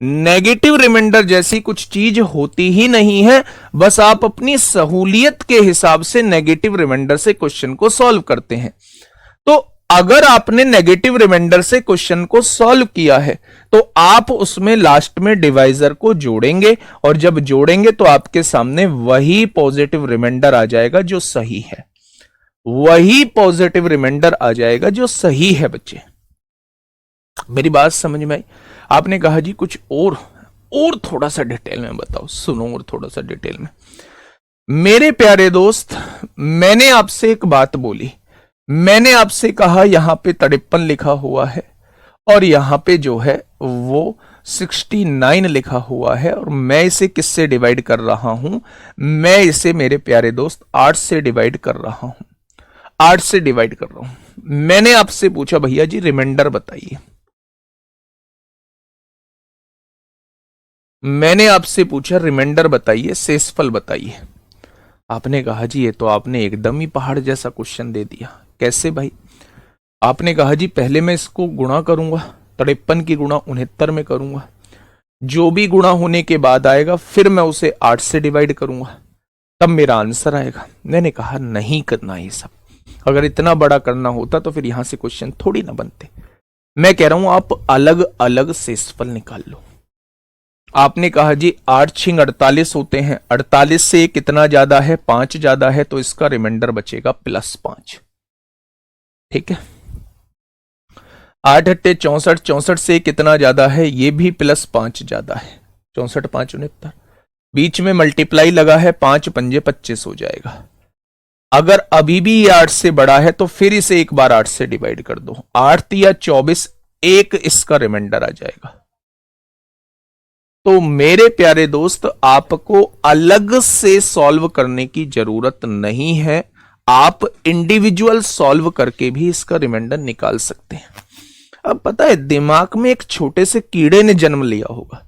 नेगेटिव रिमाइंडर जैसी कुछ चीज होती ही नहीं है। बस आप अपनी सहूलियत के हिसाब से नेगेटिव रिमाइंडर से क्वेश्चन को सॉल्व करते हैं। तो अगर आपने नेगेटिव रिमाइंडर से क्वेश्चन को सॉल्व किया है तो आप उसमें लास्ट में डिवाइजर को जोड़ेंगे, और जब जोड़ेंगे तो आपके सामने वही पॉजिटिव रिमाइंडर आ जाएगा जो सही है, वही पॉजिटिव रिमाइंडर आ जाएगा जो सही है। बच्चे मेरी बात समझ में आई? आपने कहा जी कुछ और थोड़ा सा डिटेल में बताओ। सुनो, और थोड़ा सा डिटेल में। मेरे प्यारे दोस्त, मैंने आपसे एक बात बोली, मैंने आपसे कहा यहां पे 53 लिखा हुआ है और यहां पे जो है वो 69 लिखा हुआ है, और मैं इसे किससे डिवाइड कर रहा हूं? मैं इसे मेरे प्यारे दोस्त 8 से डिवाइड कर रहा हूं, 8 से डिवाइड कर रहा हूं। मैंने आपसे पूछा भैया जी रिमाइंडर बताइए, मैंने आपसे पूछा रिमाइंडर बताइए, शेषफल बताइए। आपने कहा जी ये तो आपने एकदम ही पहाड़ जैसा क्वेश्चन दे दिया। कैसे भाई? आपने कहा जी पहले मैं इसको गुणा करूंगा, 53 की गुणा 69 में करूंगा, जो भी गुणा होने के बाद आएगा फिर मैं उसे 8 से डिवाइड करूंगा, तब मेरा आंसर आएगा। मैंने कहा नहीं करना ये सब, अगर इतना बड़ा करना होता तो फिर यहां से क्वेश्चन थोड़ी ना बनते। मैं कह रहा हूं आप अलग अलग शेषफल निकाल लो। आपने कहा जी 8 छिंग 48 होते हैं, 48 से कितना ज्यादा है? 5 ज्यादा है, तो इसका रिमाइंडर बचेगा +5। ठीक है। 8 अट्टे 64, 64 से कितना ज्यादा है? ये भी +5 ज्यादा है, 64 5 69। बीच में मल्टीप्लाई लगा है, 5 पंजे 25 हो जाएगा। अगर अभी भी ये 8 से बड़ा है तो फिर इसे एक बार 8 से डिवाइड कर दो, 8 या 24, एक इसका रिमाइंडर आ जाएगा। तो मेरे प्यारे दोस्त आपको अलग से सॉल्व करने की जरूरत नहीं है, आप इंडिविजुअल सॉल्व करके भी इसका रिमाइंडर निकाल सकते हैं। अब पता है दिमाग में एक छोटे से कीड़े ने जन्म लिया होगा,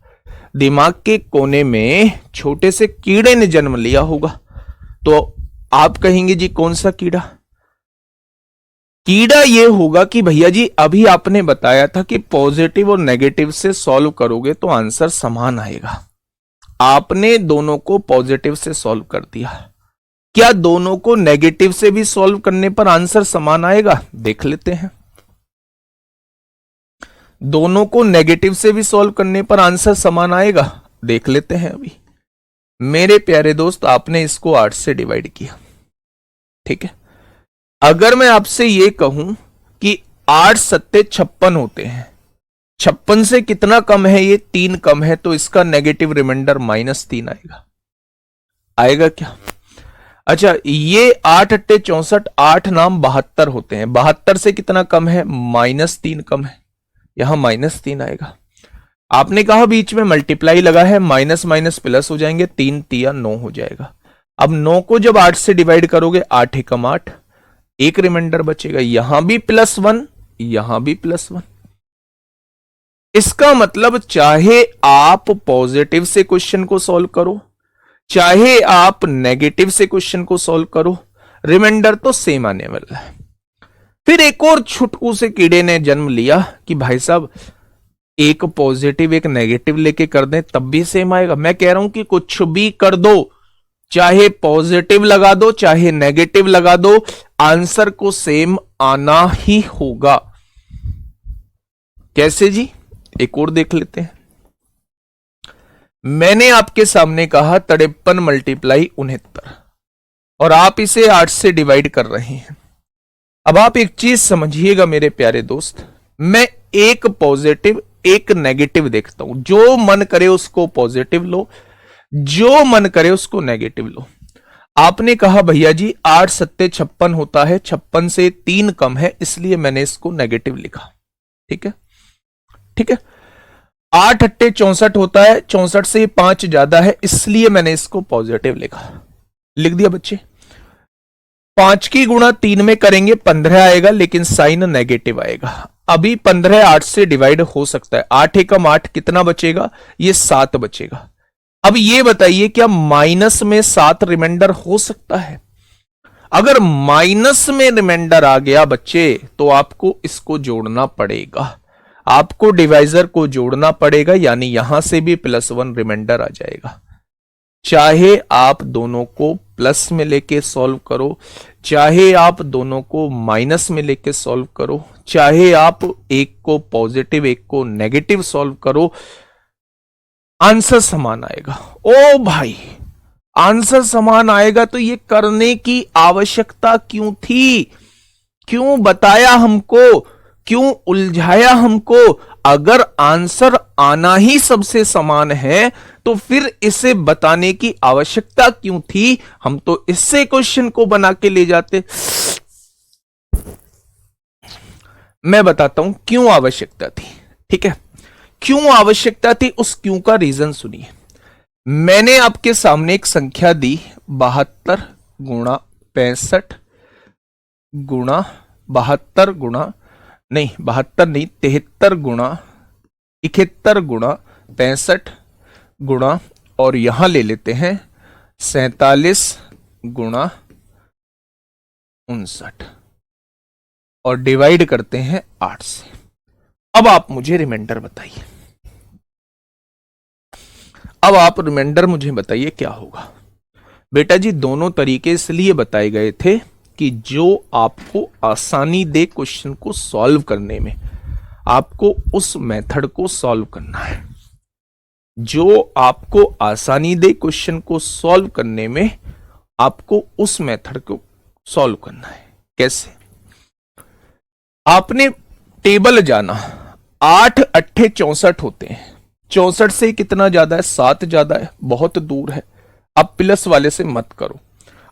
दिमाग के कोने में छोटे से कीड़े ने जन्म लिया होगा। तो आप कहेंगे जी कौन सा कीड़ा? कीड़ा ये होगा कि भैया जी अभी आपने बताया था कि पॉजिटिव और नेगेटिव से सॉल्व करोगे तो आंसर समान आएगा। आपने दोनों को पॉजिटिव से सॉल्व कर दिया, क्या दोनों को नेगेटिव से भी सॉल्व करने पर आंसर समान आएगा? देख लेते हैं। दोनों को नेगेटिव से भी सॉल्व करने पर आंसर समान आएगा, देख लेते हैं अभी। मेरे प्यारे दोस्त आपने इसको 8 से डिवाइड किया, ठीक है। अगर मैं आपसे यह कहूं कि 8 सत्ते 56 होते हैं, 56 से कितना कम है? ये 3 कम है, तो इसका नेगेटिव रिमाइंडर -3 आएगा। आएगा क्या? अच्छा, ये 8 अट्टे 64, 8 नाम 72 होते हैं, 72 से कितना कम है? -3 कम है, यहां -3 आएगा। आपने कहा बीच में मल्टीप्लाई लगा है, माइनस माइनस प्लस हो जाएंगे, 3 तिया 9 हो जाएगा। अब 9 को जब 8 से डिवाइड करोगे, 8 एकम 8, एक रिमाइंडर बचेगा, यहां भी +1, यहां भी +1। इसका मतलब चाहे आप पॉजिटिव से क्वेश्चन को सॉल्व करो, चाहे आप नेगेटिव से क्वेश्चन को सॉल्व करो, रिमाइंडर तो सेम आने वाला है। फिर एक और छुटकू से कीड़े ने जन्म लिया कि भाई साहब एक पॉजिटिव एक नेगेटिव लेके कर दें तब भी सेम आएगा। मैं कह रहा हूं कि कुछ भी कर दो, चाहे पॉजिटिव लगा दो चाहे नेगेटिव लगा दो, आंसर को सेम आना ही होगा। कैसे जी? एक और देख लेते हैं। मैंने आपके सामने कहा 53 × 69 और आप इसे 8 से डिवाइड कर रहे हैं। अब आप एक चीज समझिएगा मेरे प्यारे दोस्त, मैं एक पॉजिटिव एक नेगेटिव देखता हूं, जो मन करे उसको पॉजिटिव लो, जो मन करे उसको नेगेटिव लो। आपने कहा भैया जी 8 सत्ते 56 होता है, 56 से 3 कम है, इसलिए मैंने इसको नेगेटिव लिखा। ठीक है, ठीक है। 8 अट्टे 64 होता है, 64 से 5 ज्यादा है, इसलिए मैंने इसको पॉजिटिव लिखा। लिख दिया बच्चे। 5 की गुणा 3 में करेंगे 15 आएगा, लेकिन साइन नेगेटिव आएगा। अभी 15 8 से डिवाइड हो सकता है, 8 एकम 8 कितना बचेगा? ये 7 बचेगा। अब ये बताइए क्या माइनस में 7 रिमाइंडर हो सकता है? अगर माइनस में रिमाइंडर आ गया बच्चे तो आपको इसको जोड़ना पड़ेगा, आपको डिवाइजर को जोड़ना पड़ेगा, यानी यहां से भी +1 रिमाइंडर आ जाएगा। चाहे आप दोनों को प्लस में लेके सॉल्व करो, चाहे आप दोनों को माइनस में लेके सॉल्व करो, चाहे आप एक को पॉजिटिव एक को नेगेटिव सॉल्व करो, आंसर समान आएगा। ओ भाई, आंसर समान आएगा तो ये करने की आवश्यकता क्यों थी? क्यों बताया हमको? क्यों उलझाया हमको? अगर आंसर आना ही सबसे समान है तो फिर इसे बताने की आवश्यकता क्यों थी? हम तो इससे क्वेश्चन को बना के ले जाते। मैं बताता हूं क्यों आवश्यकता थी। ठीक है, क्यों आवश्यकता थी, उस क्यों का रीजन सुनिए। मैंने आपके सामने एक संख्या दी 72 गुणा 65 गुणा 72 गुणा, नहीं 72 नहीं, 73 गुणा 71 गुणा 65 गुणा, और यहां ले लेते हैं 47 गुणा 59, और डिवाइड करते हैं 8 से। अब आप मुझे रिमाइंडर बताइए, अब आप रिमाइंडर मुझे बताइए क्या होगा। बेटा जी दोनों तरीके इसलिए बताए गए थे कि जो आपको आसानी दे क्वेश्चन को सॉल्व करने में, आपको उस मेथड को सॉल्व करना है। जो आपको आसानी दे क्वेश्चन को सॉल्व करने में, आपको उस मेथड को सॉल्व करना है। कैसे? आपने टेबल जाना, 8 अट्ठे 64 होते हैं, 64 से कितना ज्यादा है, 7 ज्यादा है, बहुत दूर है। अब प्लस वाले से मत करो।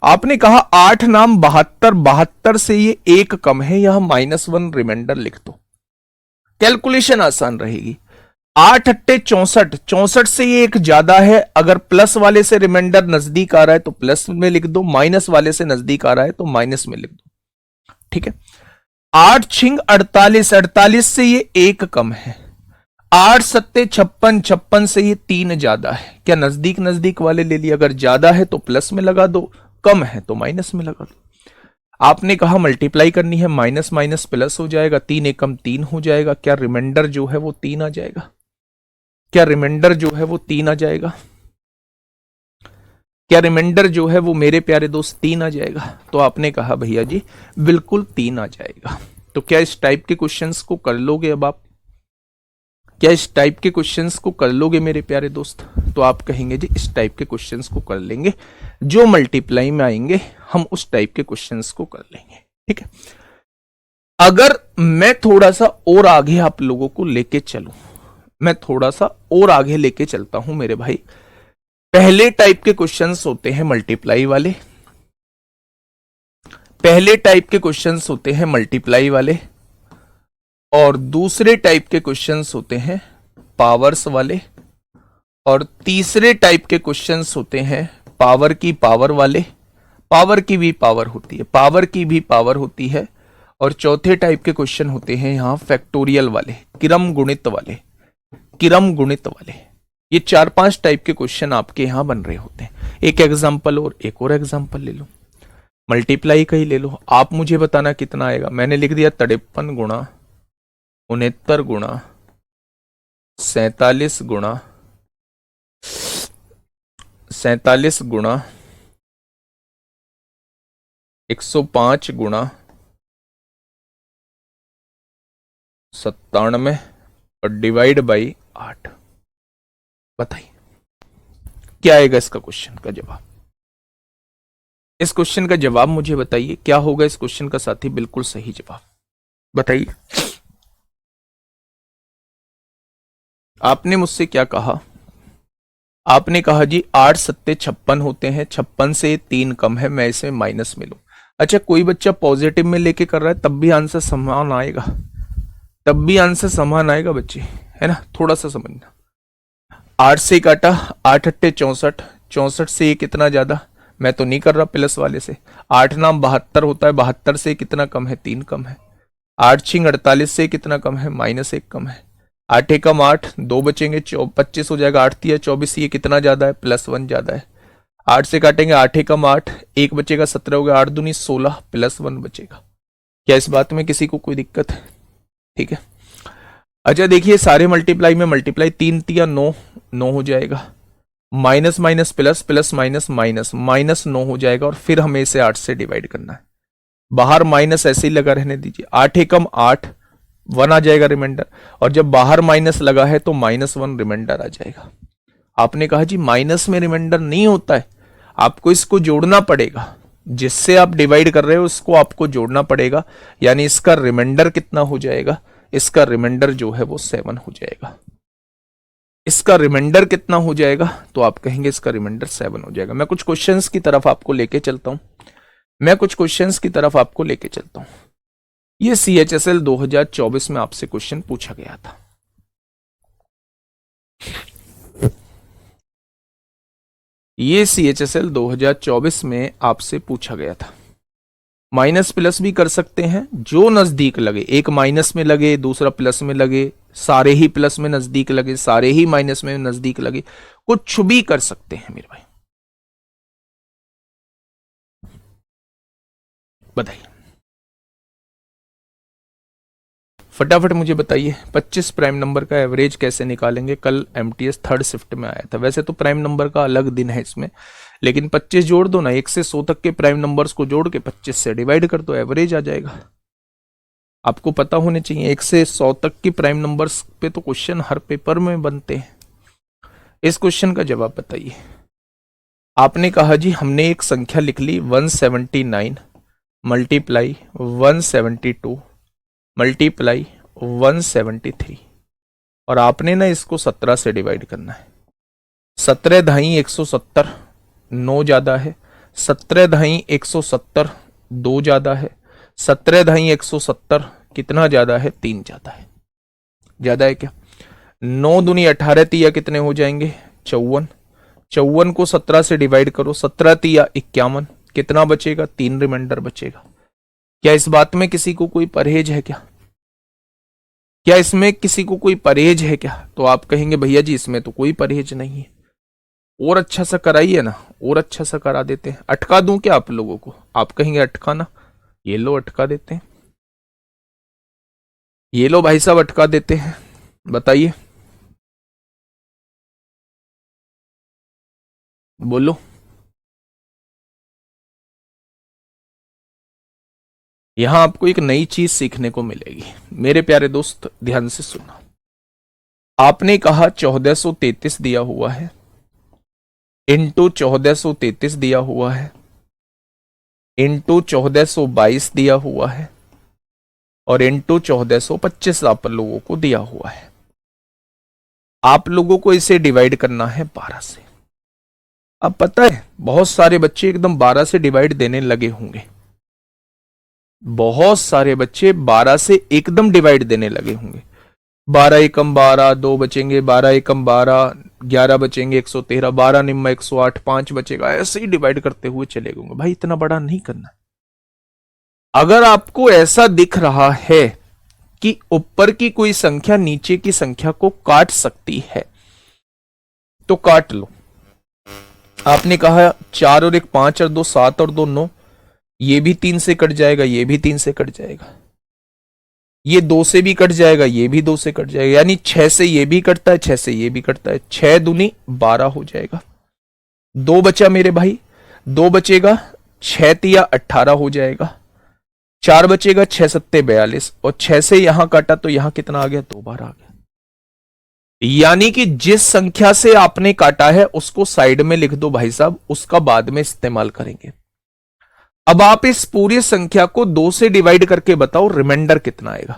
आपने कहा 8 नाम 72, 72 से ये 1 कम है, यहां -1 रिमाइंडर लिख दो, कैलकुलेशन आसान रहेगी। 8 अट्ठे 64, 64 से ये 1 ज्यादा है, अगर प्लस वाले से रिमाइंडर नजदीक आ रहा है तो प्लस में लिख दो, माइनस वाले से नजदीक आ रहा है तो माइनस में लिख दो। ठीक है, 8 छिंग 48, 48 से ये 1 कम है, 8 सत्ते 56, 56 से ये 3 ज्यादा है। क्या नजदीक नजदीक वाले ले लिया, अगर ज्यादा है तो प्लस में लगा दो, कम है तो माइनस में लगा दो। आपने कहा मल्टीप्लाई करनी है, माइनस माइनस प्लस हो जाएगा, 3 एकम 3 हो जाएगा। क्या रिमाइंडर जो है वो 3 आ जाएगा? क्या रिमाइंडर जो है वो 3 आ जाएगा? क्या रिमाइंडर जो है वो मेरे प्यारे दोस्त 3 आ जाएगा? तो आपने कहा भैया जी बिल्कुल 3 आ जाएगा। तो क्या इस टाइप के क्वेश्चंस को कर लोगे? अब आप क्या इस टाइप के क्वेश्चंस को कर लोगे मेरे प्यारे दोस्त? तो आप कहेंगे जी इस टाइप के क्वेश्चंस को कर लेंगे, जो मल्टीप्लाई में आएंगे हम उस टाइप के क्वेश्चंस को कर लेंगे। ठीक है, अगर मैं थोड़ा सा और आगे आप लोगों को लेके चलूं, मैं थोड़ा सा और आगे लेके चलता हूं मेरे भाई। पहले टाइप के क्वेश्चंस होते हैं मल्टीप्लाई वाले, पहले टाइप के क्वेश्चंस होते हैं मल्टीप्लाई वाले, और दूसरे टाइप के क्वेश्चंस होते हैं पावर्स वाले, और तीसरे टाइप के क्वेश्चंस होते हैं पावर की पावर वाले। पावर की भी पावर होती है, पावर की भी पावर होती है। और चौथे टाइप के क्वेश्चन होते हैं यहां फैक्टोरियल वाले, क्रम गुणित वाले, क्रम गुणित वाले। ये 4-5 टाइप के क्वेश्चन आपके यहां बन रहे होते हैं। एक एग्जांपल और एक और एग्जांपल ले लो, मल्टीप्लाई का ही ले लो। आप मुझे बताना कितना आएगा। मैंने लिख दिया 53 गुणा 69 गुणा 47 गुणा 47 गुणा 105 गुणा 97 और डिवाइड बाई 8। बताइए क्या आएगा इसका क्वेश्चन का जवाब? इस क्वेश्चन का जवाब मुझे बताइए क्या होगा इस क्वेश्चन का साथी? बिल्कुल सही जवाब बताइए। आपने मुझसे क्या कहा? आपने कहा जी 8 सत्ते 56 होते हैं, 56 से 3 कम है, मैं इसमें माइनस में लूं। अच्छा, कोई बच्चा पॉजिटिव में लेके कर रहा है तब भी आंसर समान आएगा, तब भी आंसर समान आएगा बच्चे, है ना? थोड़ा सा समझना। 8 से काटा, 8 अट्ठे 64, 64 से ये कितना ज्यादा, मैं तो नहीं कर रहा प्लस वाले से। 8 नाम 72 होता है, 72 से कितना कम है, 3 कम है। 8 छिंग 48 से कितना कम है, -1 कम है। 8 एकम 8, 2 बचेंगे, 25 हो जाएगा। 8 तिया 24, ये कितना ज्यादा है, +1 ज्यादा है। 8 से काटेंगे, 8 एकम 8, 1 बचेगा, 17 हो गया। 8 दूनी 16, +1 बचेगा। क्या इस बात में किसी को कोई दिक्कत है? ठीक है। अच्छा देखिए, सारे मल्टीप्लाई में मल्टीप्लाई 3 तिया 9, 9 हो जाएगा। Minus minus plus, plus minus minus, -9 हो जाएगा। और फिर हमें इसे 8 से डिवाइड करना है। बाहर माइनस ऐसे ही लगा रहने दीजिए। 8 एकम 8, 1 आ जाएगा रिमाइंडर। और जब बाहर माइनस लगा है तो -1 रिमाइंडर आ जाएगा। आपने कहा जी माइनस में रिमाइंडर नहीं होता है, आपको इसको जोड़ना पड़ेगा। जिससे आप डिवाइड कर रहे हो उसको आपको जोड़ना पड़ेगा, यानी इसका रिमाइंडर कितना हो जाएगा? इसका रिमाइंडर जो है वो 7 हो जाएगा। इसका रिमाइंडर कितना हो जाएगा? तो आप कहेंगे इसका रिमाइंडर 7 हो जाएगा। मैं कुछ क्वेश्चंस की तरफ आपको लेके चलता हूं, मैं कुछ क्वेश्चंस की तरफ आपको लेके चलता हूं। ये CHSL 2024 में आपसे क्वेश्चन पूछा गया था। ये CHSL 2024 में आपसे पूछा गया था। माइनस प्लस भी कर सकते हैं, जो नजदीक लगे, एक माइनस में लगे, दूसरा प्लस में लगे, सारे ही प्लस में नजदीक लगे, सारे ही माइनस में नजदीक लगे, कुछ भी कर सकते हैं मेरे भाई। बताइए फटाफट मुझे बताइए, 25 प्राइम नंबर का एवरेज कैसे निकालेंगे? कल MTS थर्ड शिफ्ट में आया था। वैसे तो प्राइम नंबर का अलग दिन है इसमें, लेकिन 25 जोड़ दो ना, 1 से 100 तक के प्राइम नंबर्स को जोड़ के 25 से डिवाइड कर दो, एवरेज आ जाएगा। आपको पता होने चाहिए 1 से 100 तक की प्राइम नंबर्स पे तो क्वेश्चन हर पेपर में बनते हैं। इस क्वेश्चन का जवाब बताइए। आपने कहा जी हमने एक संख्या लिख ली 179 मल्टीप्लाई 172 मल्टीप्लाई 173, और आपने ना इसको 17 से डिवाइड करना है। 17 धाई 170, 9 ज्यादा है। 17 धाई 170, 2 ज्यादा है। 17 धाई 170 कितना ज्यादा है? 3 ज्यादा है। ज्यादा है क्या? 9 दूनी 18 तिया कितने हो जाएंगे? 54। 54 को 17 से डिवाइड करो, 17 तिया 51, कितना बचेगा? 3 रिमाइंडर बचेगा। क्या इस बात में किसी को कोई परहेज है क्या? क्या इसमें किसी को कोई परहेज है क्या? तो आप कहेंगे भैया जी इसमें तो कोई परहेज नहीं है, और अच्छा सा कराइए ना, और अच्छा सा करा देते हैं। अटका दूं क्या आप लोगों को? आप कहेंगे अटकाना, ये लो अटका देते हैं, ये लो भाई साहब अटका देते हैं। बताइए, बोलो। यहां आपको एक नई चीज सीखने को मिलेगी मेरे प्यारे दोस्त, ध्यान से सुना। आपने कहा 1433 दिया हुआ है, इंटू 1433 दिया हुआ है, इंटू 1422 दिया हुआ है, और इंटू 1425 आप लोगों को दिया हुआ है। आप लोगों को इसे डिवाइड करना है 12 से। अब पता है बहुत सारे बच्चे एकदम 12 से डिवाइड देने लगे होंगे, बहुत सारे बच्चे 12 से एकदम डिवाइड देने लगे होंगे। 12 एकम 12, 2 बचेंगे, 12 एकम 12, 11 बचेंगे, 113, 12 निम्मा 108, 5 बचेगा, ऐसे ही डिवाइड करते हुए चले गए। भाई इतना बड़ा नहीं करना। अगर आपको ऐसा दिख रहा है कि ऊपर की कोई संख्या नीचे की संख्या को काट सकती है तो काट लो। आपने कहा 4 और 1 5 और 2 7 और 2 9, ये भी 3 से कट जाएगा, ये भी 3 से कट जाएगा, ये 2 से भी कट जाएगा, ये भी 2 से कट जाएगा, यानी 6 से ये भी कटता है, 6 से ये भी कटता है। 6 दूनी 12 हो जाएगा। 2 बचा मेरे भाई, 2 बचेगा, 6 तिया 18 हो जाएगा। 4 बचेगा, 6 सत्ते 42, और 6 से यहां काटा तो यहां कितना आ गया? 2 बार आ गया। यानी कि जिस संख्या से आपने काटा है उसको साइड में लिख दो भाई साहब, उसका बाद में इस्तेमाल करेंगे। अब आप इस पूरी संख्या को 2 से डिवाइड करके बताओ रिमाइंडर कितना आएगा।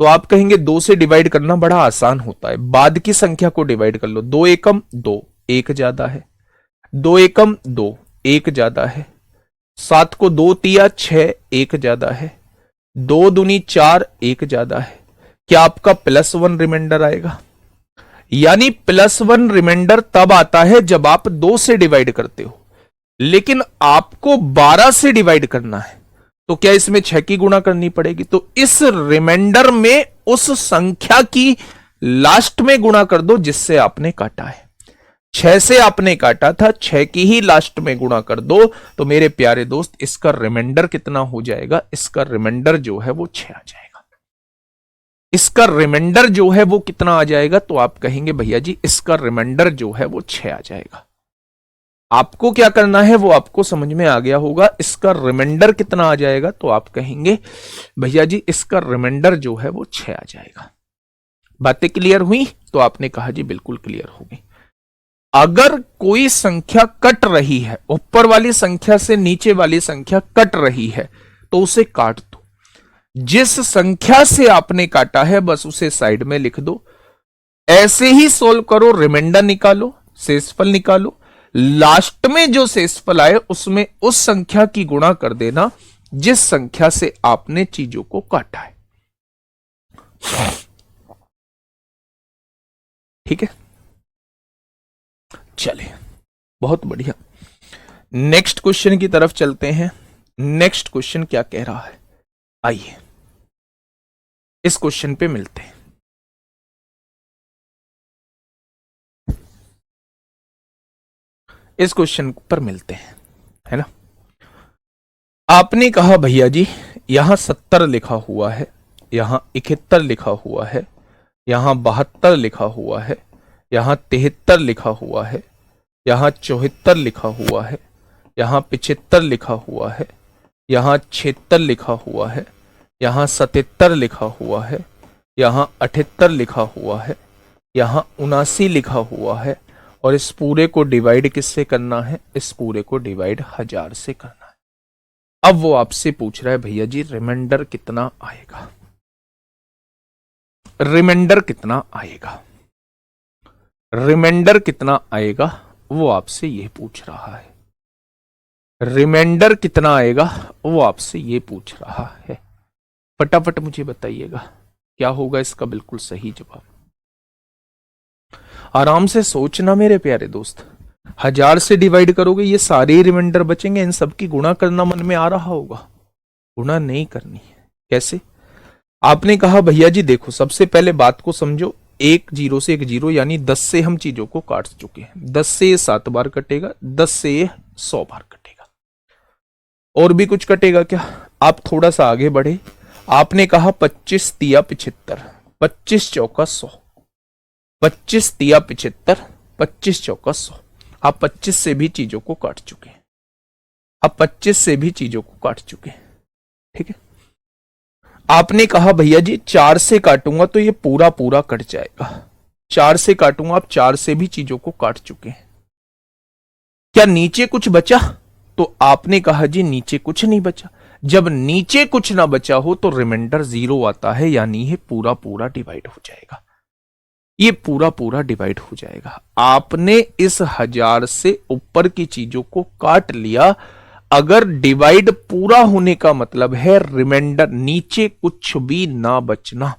तो आप कहेंगे 2 से डिवाइड करना बड़ा आसान होता है, बाद की संख्या को डिवाइड कर लो। 2 एकम 2, 1 ज्यादा है। 2 एकम 2, 1 ज्यादा है। 7 को 2 तिया 6, 1 ज्यादा है। 2 दूनी 4, 1 ज्यादा है। क्या आपका +1 रिमाइंडर आएगा? यानी +1 रिमाइंडर तब आता है जब आप 2 से डिवाइड करते हो, लेकिन आपको 12 से डिवाइड करना है तो क्या इसमें 6 की गुणा करनी पड़ेगी? तो इस रिमाइंडर में उस संख्या की लास्ट में गुणा कर दो जिससे आपने काटा है। 6 से आपने काटा था, 6 की ही लास्ट में गुणा कर दो, तो मेरे प्यारे दोस्त इसका रिमाइंडर कितना हो जाएगा? इसका रिमाइंडर जो है वो 6 आ जाएगा। इसका रिमाइंडर जो है वो कितना आ जाएगा? तो आप कहेंगे भैया जी इसका रिमाइंडर जो है वो 6 आ जाएगा। आपको क्या करना है वो आपको समझ में आ गया होगा। इसका रिमाइंडर कितना आ जाएगा? तो आप कहेंगे भैया जी इसका रिमाइंडर जो है वो 6 आ जाएगा। बातें क्लियर हुई? तो आपने कहा जी बिल्कुल क्लियर होगी। अगर कोई संख्या कट रही है, ऊपर वाली संख्या से नीचे वाली संख्या कट रही है, तो उसे काट दो। जिस संख्या से आपने काटा है बस उसे साइड में लिख दो। ऐसे ही सोल्व करो, रिमाइंडर निकालो, शेषफल निकालो, लास्ट में जो शेषफल आए उसमें उस संख्या की गुणा कर देना जिस संख्या से आपने चीजों को काटा है। ठीक है, चलिए बहुत बढ़िया। नेक्स्ट क्वेश्चन की तरफ चलते हैं। नेक्स्ट क्वेश्चन क्या कह रहा है, आइए इस क्वेश्चन पे मिलते हैं। इस क्वेश्चन पर मिलते हैं, है ना। आपने कहा भैया जी यहां 70 लिखा हुआ है, यहां 71 लिखा हुआ है, यहां 72 लिखा हुआ है, यहां 73 लिखा हुआ है, यहां 74 लिखा हुआ है, यहां 75 लिखा हुआ है, यहां 76 लिखा हुआ है, यहां 77 लिखा हुआ है, यहां 78 लिखा हुआ है, यहां 79 लिखा हुआ है, और इस पूरे को डिवाइड किससे करना है, इस पूरे को डिवाइड 1000 से करना है। अब वो आपसे पूछ रहा है भैया जी रिमाइंडर कितना आएगा, रिमाइंडर कितना आएगा, रिमाइंडर कितना आएगा, वो आपसे ये पूछ रहा है। रिमाइंडर कितना आएगा वो आपसे ये पूछ रहा है। फटाफट मुझे बताइएगा क्या होगा इसका बिल्कुल सही जवाब। आराम से सोचना मेरे प्यारे दोस्त। 1000 से डिवाइड करोगे ये सारे रिमाइंडर बचेंगे, इन सब की गुणा करना मन में आ रहा होगा, गुणा नहीं करनी है। कैसे? आपने कहा भैया जी देखो सबसे पहले बात को समझो, 1 0 से 1 0 यानी 10 से हम चीजों को काट चुके हैं। 10 से ये 7 बार कटेगा, 10 से ये 100 बार कटेगा, और भी कुछ कटेगा क्या? आप थोड़ा सा आगे बढ़े, आपने कहा 25 तिया 75, 25 चौका 100, 25 तिया 75, 25 चौका 100। आप 25 से भी चीजों को काट चुके हैं, आप 25 से भी चीजों को काट चुके हैं। ठीक है, आपने कहा भैया जी 4 से काटूंगा तो ये पूरा पूरा कट जाएगा, 4 से काटूंगा, आप 4 से भी चीजों को काट चुके हैं। क्या नीचे कुछ बचा? तो आपने कहा जी नीचे कुछ नहीं बचा। जब नीचे कुछ ना बचा हो तो रिमाइंडर 0 आता है, यानी ये पूरा पूरा डिवाइड हो जाएगा, ये पूरा पूरा डिवाइड हो जाएगा। आपने इस 1000 से ऊपर की चीजों को काट लिया। अगर डिवाइड पूरा होने का मतलब है रिमाइंडर नीचे कुछ भी ना बचना,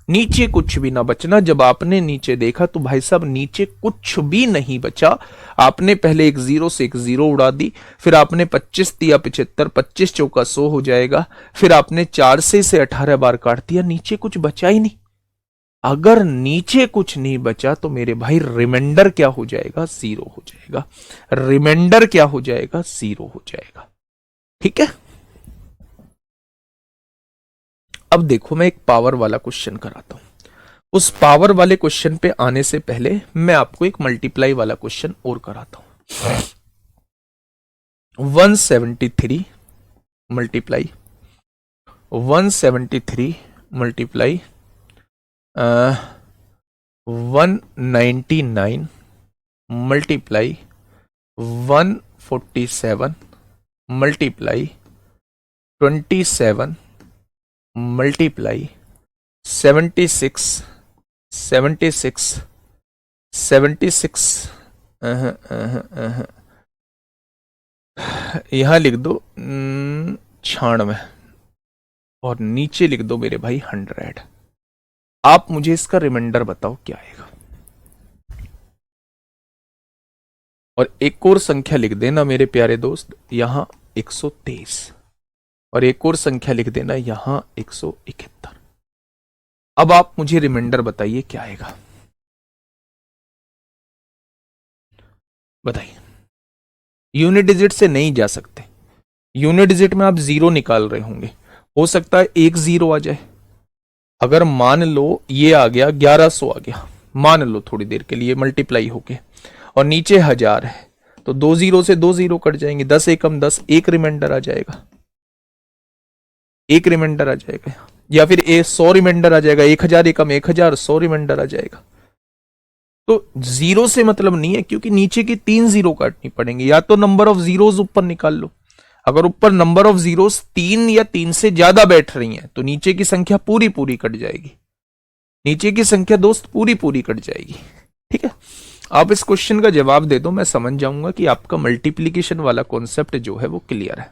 नीचे कुछ भी ना बचना। जब आपने नीचे देखा तो भाई साहब नीचे कुछ भी नहीं बचा। आपने पहले एक 0 से एक 0 उड़ा दी, फिर आपने 25 दिया 75, 25 चौका 100 हो जाएगा, फिर आपने 4 से इसे 18 बार काट दिया, नीचे कुछ बचा ही नहीं। अगर नीचे कुछ नहीं बचा तो मेरे भाई रिमाइंडर क्या हो जाएगा? 0 हो जाएगा। रिमाइंडर क्या हो जाएगा? 0 हो जाएगा। ठीक है, अब देखो मैं एक पावर वाला क्वेश्चन कराता हूं। उस पावर वाले क्वेश्चन पे आने से पहले मैं आपको एक मल्टीप्लाई वाला क्वेश्चन और कराता हूं। 173 multiply 173 multiply 199 multiply 147 multiply 27 multiply 76 76 76 यहां लिख दो 96 और नीचे लिख दो मेरे भाई 100। आप मुझे इसका रिमाइंडर बताओ क्या आएगा। और एक और संख्या लिख देना मेरे प्यारे दोस्त, यहां 123, और एक और संख्या लिख देना यहां 171। अब आप मुझे रिमाइंडर बताइए क्या आएगा, बताइए। यूनिट डिजिट से नहीं जा सकते, यूनिट डिजिट में आप 0 निकाल रहे होंगे, हो सकता है 1 0 आ जाए। अगर मान लो ये आ गया 1100 आ गया, मान लो थोड़ी देर के लिए मल्टीप्लाई होके, और नीचे 1000 है, तो 2 0 से 2 0 कट जाएंगे, 10 एकम 10, एक रिमाइंडर आ जाएगा, एक रिमाइंडर आ जाएगा। या फिर 100 रिमाइंडर आ जाएगा, 1000 एकम 1000, 100 रिमाइंडर आ जाएगा। तो 0 से मतलब नहीं है, क्योंकि नीचे की 3 0 काटनी पड़ेंगे। या तो नंबर ऑफ जीरोस ऊपर निकाल लो, अगर ऊपर नंबर ऑफ जीरोस 3 या 3 से ज्यादा बैठ रही हैं तो नीचे की संख्या पूरी पूरी कट जाएगी, नीचे की संख्या दोस्त पूरी पूरी कट जाएगी। ठीक है, आप इस क्वेश्चन का जवाब दे दो, मैं समझ जाऊंगा कि आपका मल्टीप्लीकेशन वाला कॉन्सेप्ट जो है वो क्लियर है।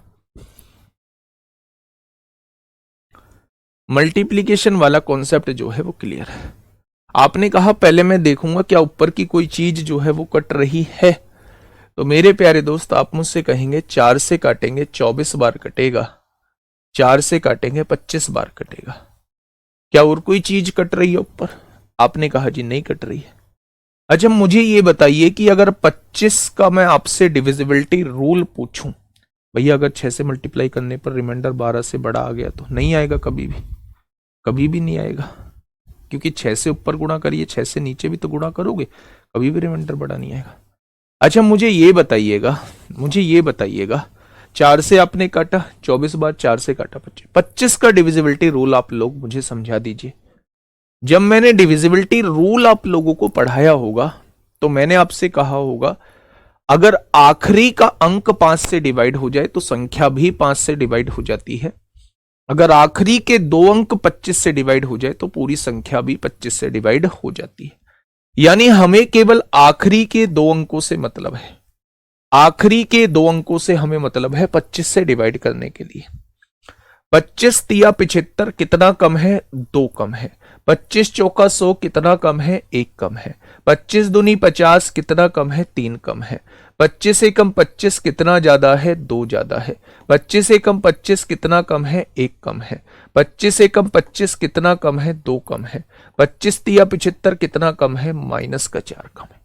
मल्टीप्लीकेशन वाला कॉन्सेप्ट जो है वो क्लियर है। आपने कहा पहले मैं देखूंगा क्या ऊपर की कोई चीज जो है वो कट रही है। तो मेरे प्यारे दोस्त आप मुझसे कहेंगे 4 से काटेंगे 24 बार कटेगा, 4 से काटेंगे 25 बार कटेगा। क्या और कोई चीज कट रही है ऊपर? आपने कहा जी नहीं कट रही है। अच्छा मुझे ये बताइए कि अगर 25 का मैं आपसे डिविजिबिलिटी रूल पूछूं, भैया अगर 6 से मल्टीप्लाई करने पर रिमाइंडर 12 से बड़ा आ गया तो नहीं आएगा, कभी भी नहीं आएगा, क्योंकि 6 से ऊपर गुणा करिए, 6 से नीचे भी तो गुणा करोगे, कभी भी रिमाइंडर बड़ा नहीं आएगा। अच्छा मुझे ये बताइएगा 4 से आपने काटा 24 बार, 4 से काटा 25 का डिविजिबिलिटी रूल आप लोग मुझे समझा दीजिए। जब मैंने डिविजिबिलिटी रूल आप लोगों को पढ़ाया होगा तो मैंने आपसे कहा होगा अगर आखिरी का अंक 5 से डिवाइड हो जाए तो संख्या भी 5 से डिवाइड हो जाती है। अगर आखिरी के 2 अंक 25 से डिवाइड हो जाए तो पूरी संख्या भी 25 से डिवाइड हो जाती है। यानी हमें केवल आखिरी के 2 अंकों से मतलब है, आखिरी के 2 अंकों से हमें मतलब है 25 से डिवाइड करने के लिए। 25 तिया 75 कितना कम है? 2 कम है। 25 चौका 100 कितना कम है? 1 कम है। 25 दूनी 50 कितना कम है? 3 कम है। 25 से कम 25 कितना ज्यादा है? 2 ज्यादा है। 25 से कम 25 कितना कम है? 1 कम है। 25 से कम 25 कितना कम है? 2 कम है। 25 तिया 75 कितना कम है? माइनस का 4 कम है।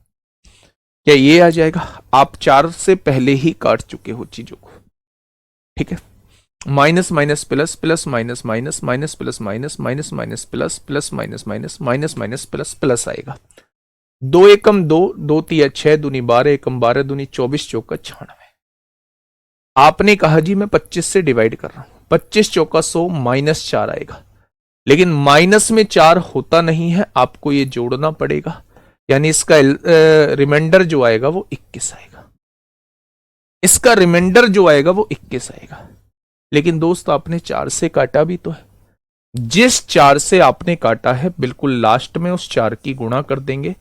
क्या ये आ जाएगा? आप 4 से पहले ही काट चुके हो चीजों को, ठीक है। Minus minus plus, plus minus minus, minus plus minus, minus minus plus, plus minus minus, minus minus plus, plus आएगा। 2 एकम 2, 2 तिया 6, दूनी 12, एकम 12, दूनी 24, चौका 96। आपने कहा जी मैं 25 से डिवाइड कर रहा हूं, 25 चौका 100 माइनस 4 आएगा, लेकिन माइनस में 4 होता नहीं है, आपको ये जोड़ना पड़ेगा। यानी इसका रिमाइंडर जो आएगा वो 21 आएगा, इसका रिमाइंडर जो आएगा वो 21 आएगा। लेकिन दोस्त आपने 4 से काटा भी तो है, जिस 4 से आपने काटा है बिल्कुल लास्ट में उस 4 की गुणा कर देंगे।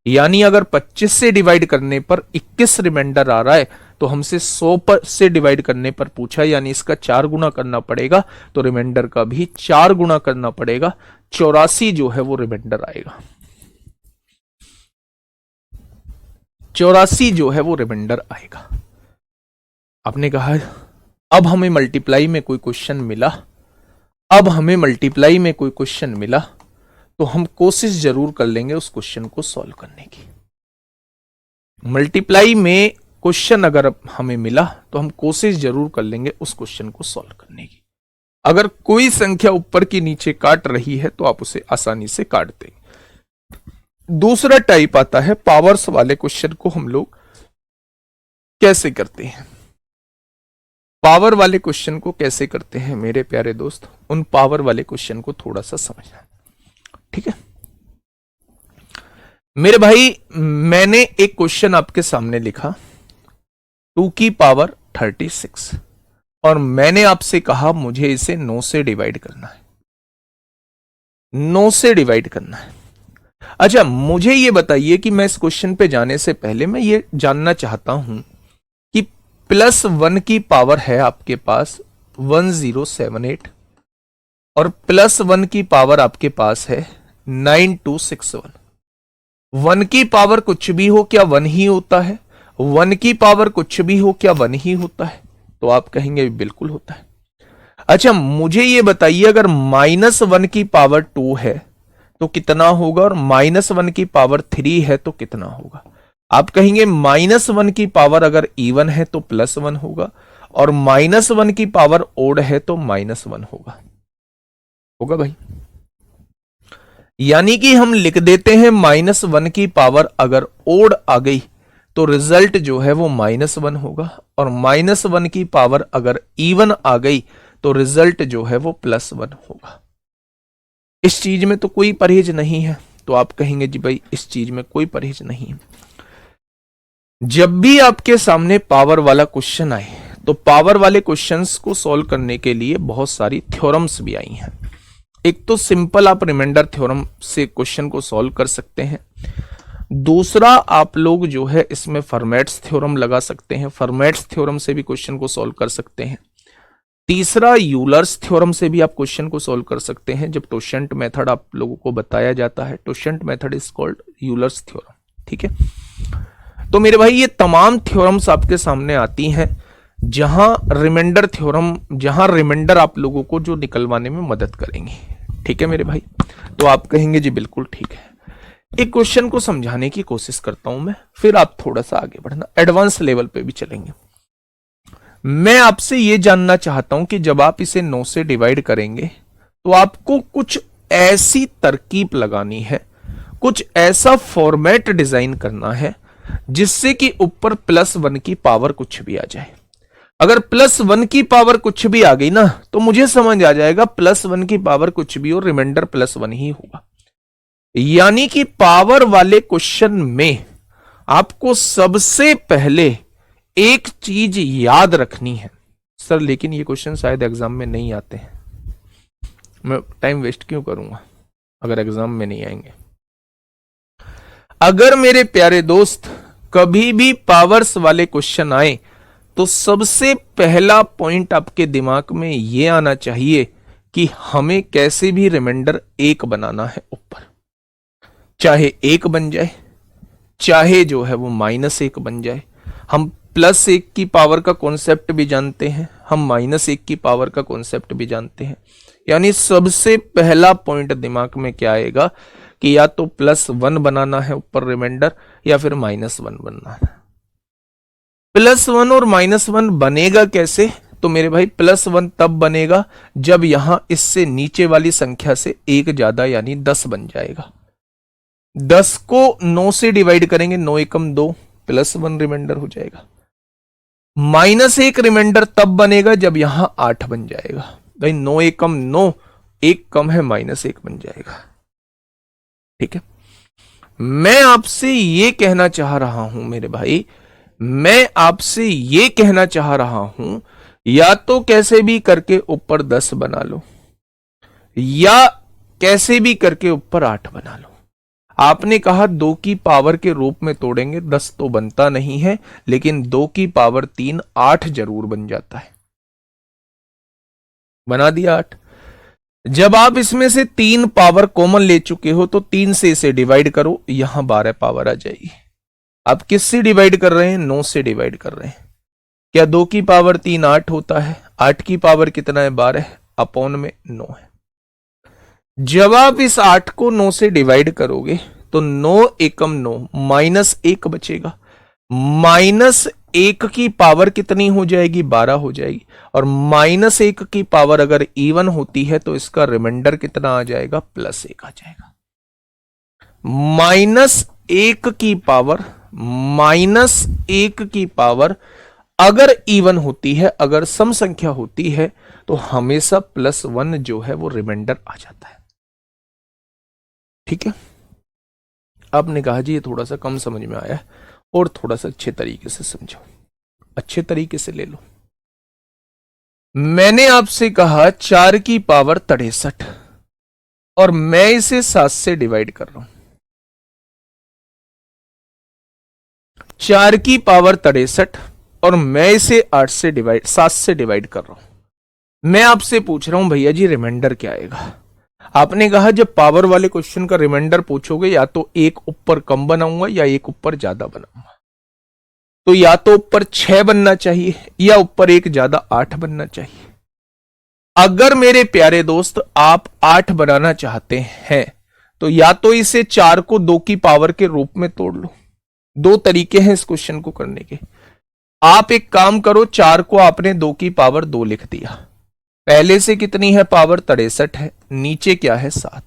यानी अगर 25 से डिवाइड करने पर 21 रिमाइंडर आ रहा है तो हमसे 100 पर से डिवाइड करने पर पूछा, यानी इसका 4 गुना करना पड़ेगा, तो रिमाइंडर का भी 4 गुना करना पड़ेगा। 84 जो है वो रिमाइंडर आएगा, 84 जो है वो रिमाइंडर आएगा। आपने कहा अब हमें मल्टीप्लाई में कोई क्वेश्चन मिला, तो हम कोशिश जरूर कर लेंगे उस क्वेश्चन को सॉल्व करने की। मल्टीप्लाई में क्वेश्चन अगर हमें मिला तो हम कोशिश जरूर कर लेंगे उस क्वेश्चन को सॉल्व करने की। अगर कोई संख्या ऊपर की नीचे काट रही है तो आप उसे आसानी से काट देंगे। दूसरा टाइप आता है पावर्स वाले क्वेश्चन को हम लोग कैसे करते हैं। पावर वाले क्वेश्चन को कैसे करते हैं मेरे प्यारे दोस्त, उन पावर वाले क्वेश्चन को थोड़ा सा समझना, ठीक है मेरे भाई। मैंने एक क्वेश्चन आपके सामने लिखा 2 की पावर 36 और मैंने आपसे कहा मुझे इसे 9 से डिवाइड करना है, 9 से डिवाइड करना है। अच्छा मुझे ये बताइए कि मैं इस क्वेश्चन पे जाने से पहले मैं ये जानना चाहता हूं कि +1 की पावर है आपके पास 1078 और +1 की पावर आपके पास है 9261। 1 की पावर कुछ भी हो क्या 1 ही होता है? 1 की पावर कुछ भी हो क्या 1 ही होता है? तो आप कहेंगे बिल्कुल होता है। अच्छा मुझे ये बताइए अगर -1 की पावर 2 है तो कितना होगा, और -1 की पावर 3 है तो कितना होगा? आप कहेंगे -1 की पावर अगर इवन है तो +1 होगा, और -1 की पावर ओड है तो -1 होगा भाई। यानी कि हम लिख देते हैं -1 की पावर अगर ओड आ गई तो रिजल्ट जो है वो -1 होगा, और -1 की पावर अगर इवन आ गई तो रिजल्ट जो है वो +1 होगा। इस चीज में तो कोई परहेज नहीं है। तो आप कहेंगे जी भाई इस चीज में कोई परहेज नहीं है। जब भी आपके सामने पावर वाला क्वेश्चन आए तो पावर वाले क्वेश्चंस को सॉल्व करने के लिए बहुत सारी थ्योरम्स भी आई हैं। एक तो सिंपल आप रिमाइंडर थ्योरम से क्वेश्चन को सॉल्व कर सकते हैं। दूसरा आप लोग जो है इसमें फॉर्मेट्स थ्योरम लगा सकते हैं, फॉर्मेट्स थ्योरम से भी क्वेश्चन को सॉल्व कर सकते हैं। तीसरा, यूलर्स थ्योरम से भी आप क्वेश्चन को सॉल्व कर सकते हैं जब टोशेंट मेथड आप लोगों को बताया जाता है। Totient method is called Euler's theorem. ठीक है, तो मेरे भाई ये तमाम थ्योरम्स आपके सामने आती हैं जहां रिमाइंडर थ्योरम, जहां रिमाइंडर आप लोगों को जो निकलवाने में मदद करेंगे। ठीक है मेरे भाई, तो आप कहेंगे जी बिल्कुल ठीक है। एक क्वेश्चन को समझाने की कोशिश करता हूं मैं, फिर आप थोड़ा सा आगे बढ़ना, एडवांस लेवल पे भी चलेंगे। मैं आपसे यह जानना चाहता हूं कि जब आप इसे 9 से डिवाइड करेंगे तो आपको कुछ ऐसी तरकीब लगानी है, कुछ ऐसा फॉर्मेट डिजाइन करना है जिससे कि ऊपर +1 की पावर कुछ भी आ जाए। अगर +1 की पावर कुछ भी आ गई ना, तो मुझे समझ आ जाएगा +1 की पावर कुछ भी और रिमाइंडर +1 ही होगा। यानी कि पावर वाले क्वेश्चन में आपको सबसे पहले एक चीज याद रखनी है। सर लेकिन ये क्वेश्चन शायद एग्जाम में नहीं आते हैं, मैं टाइम वेस्ट क्यों करूंगा अगर एग्जाम में नहीं आएंगे। अगर मेरे प्यारे दोस्त कभी भी पावर्स वाले क्वेश्चन आए तो सबसे पहला पॉइंट आपके दिमाग में यह आना चाहिए कि हमें कैसे भी रिमाइंडर 1 बनाना है ऊपर, चाहे 1 बन जाए, चाहे जो है वो -1 बन जाए। हम +1 की पावर का कॉन्सेप्ट भी जानते हैं, हम -1 की पावर का कॉन्सेप्ट भी जानते हैं। यानी सबसे पहला पॉइंट दिमाग में क्या आएगा कि या तो +1 बनाना है ऊपर रिमाइंडर, या फिर -1 बनना है। +1 और -1 बनेगा कैसे? तो मेरे भाई +1 तब बनेगा जब यहां इससे नीचे वाली संख्या से 1 ज्यादा, यानी 10 बन जाएगा। 10 को 9 से डिवाइड करेंगे, 9 एकम 2, +1 रिमाइंडर हो जाएगा। -1 रिमाइंडर तब बनेगा जब यहां 8 बन जाएगा। भाई 9 एकम 9, 1 कम है, -1 बन जाएगा। ठीक है, मैं आपसे यह कहना चाह रहा हूं मेरे भाई, मैं आपसे यह कहना चाह रहा हूं, या तो कैसे भी करके ऊपर 10 बना लो, या कैसे भी करके ऊपर 8 बना लो। आपने कहा 2 की पावर के रूप में तोड़ेंगे, 10 तो बनता नहीं है, लेकिन 2 की पावर 3, 8 जरूर बन जाता है। बना दिया 8। जब आप इसमें से 3 पावर कॉमन ले चुके हो तो 3 से इसे डिवाइड करो, यहां 12 पावर आ जाएगी। आप किससे डिवाइड कर रहे हैं? 9 से डिवाइड कर रहे हैं। क्या 2 की पावर 3 8 होता है? 8 की पावर कितना है? 12 अपॉन में 9 है। जब आप इस 8 को 9 से डिवाइड करोगे तो 9 एकम 9, -1 बचेगा। -1 की पावर कितनी हो जाएगी? 12 हो जाएगी। और -1 की पावर अगर इवन होती है तो इसका रिमाइंडर कितना आ जाएगा? +1 आ जाएगा। -1 की पावर, -1 की पावर अगर इवन होती है, अगर सम संख्या होती है, तो हमेशा +1 जो है वो रिमाइंडर आ जाता है। ठीक है, आपने कहा जी ये थोड़ा सा कम समझ में आया है, और थोड़ा सा अच्छे तरीके से समझो, अच्छे तरीके से ले लो। मैंने आपसे कहा 4 की पावर 63 और मैं इसे 7 से डिवाइड कर रहा हूं। 4 की पावर 63 और मैं इसे 7 से डिवाइड कर रहा हूं। मैं आपसे पूछ रहा हूं भैया जी रिमाइंडर क्या आएगा? आपने कहा जब पावर वाले क्वेश्चन का रिमाइंडर पूछोगे या तो 1 ऊपर कम बनाऊंगा या 1 ऊपर ज्यादा बनाऊंगा। तो या तो ऊपर 6 बनना चाहिए या ऊपर 1 ज्यादा 8 बनना चाहिए। अगर मेरे प्यारे दोस्त आप 8 बनाना चाहते हैं तो या तो इसे 4 को 2 की पावर के रूप में तोड़ लो। 2 तरीके हैं इस क्वेश्चन को करने के। आप एक काम करो, 4 को आपने 2 की पावर 2 लिख दिया। पहले से कितनी है? पावर 63 है, नीचे क्या है? 7।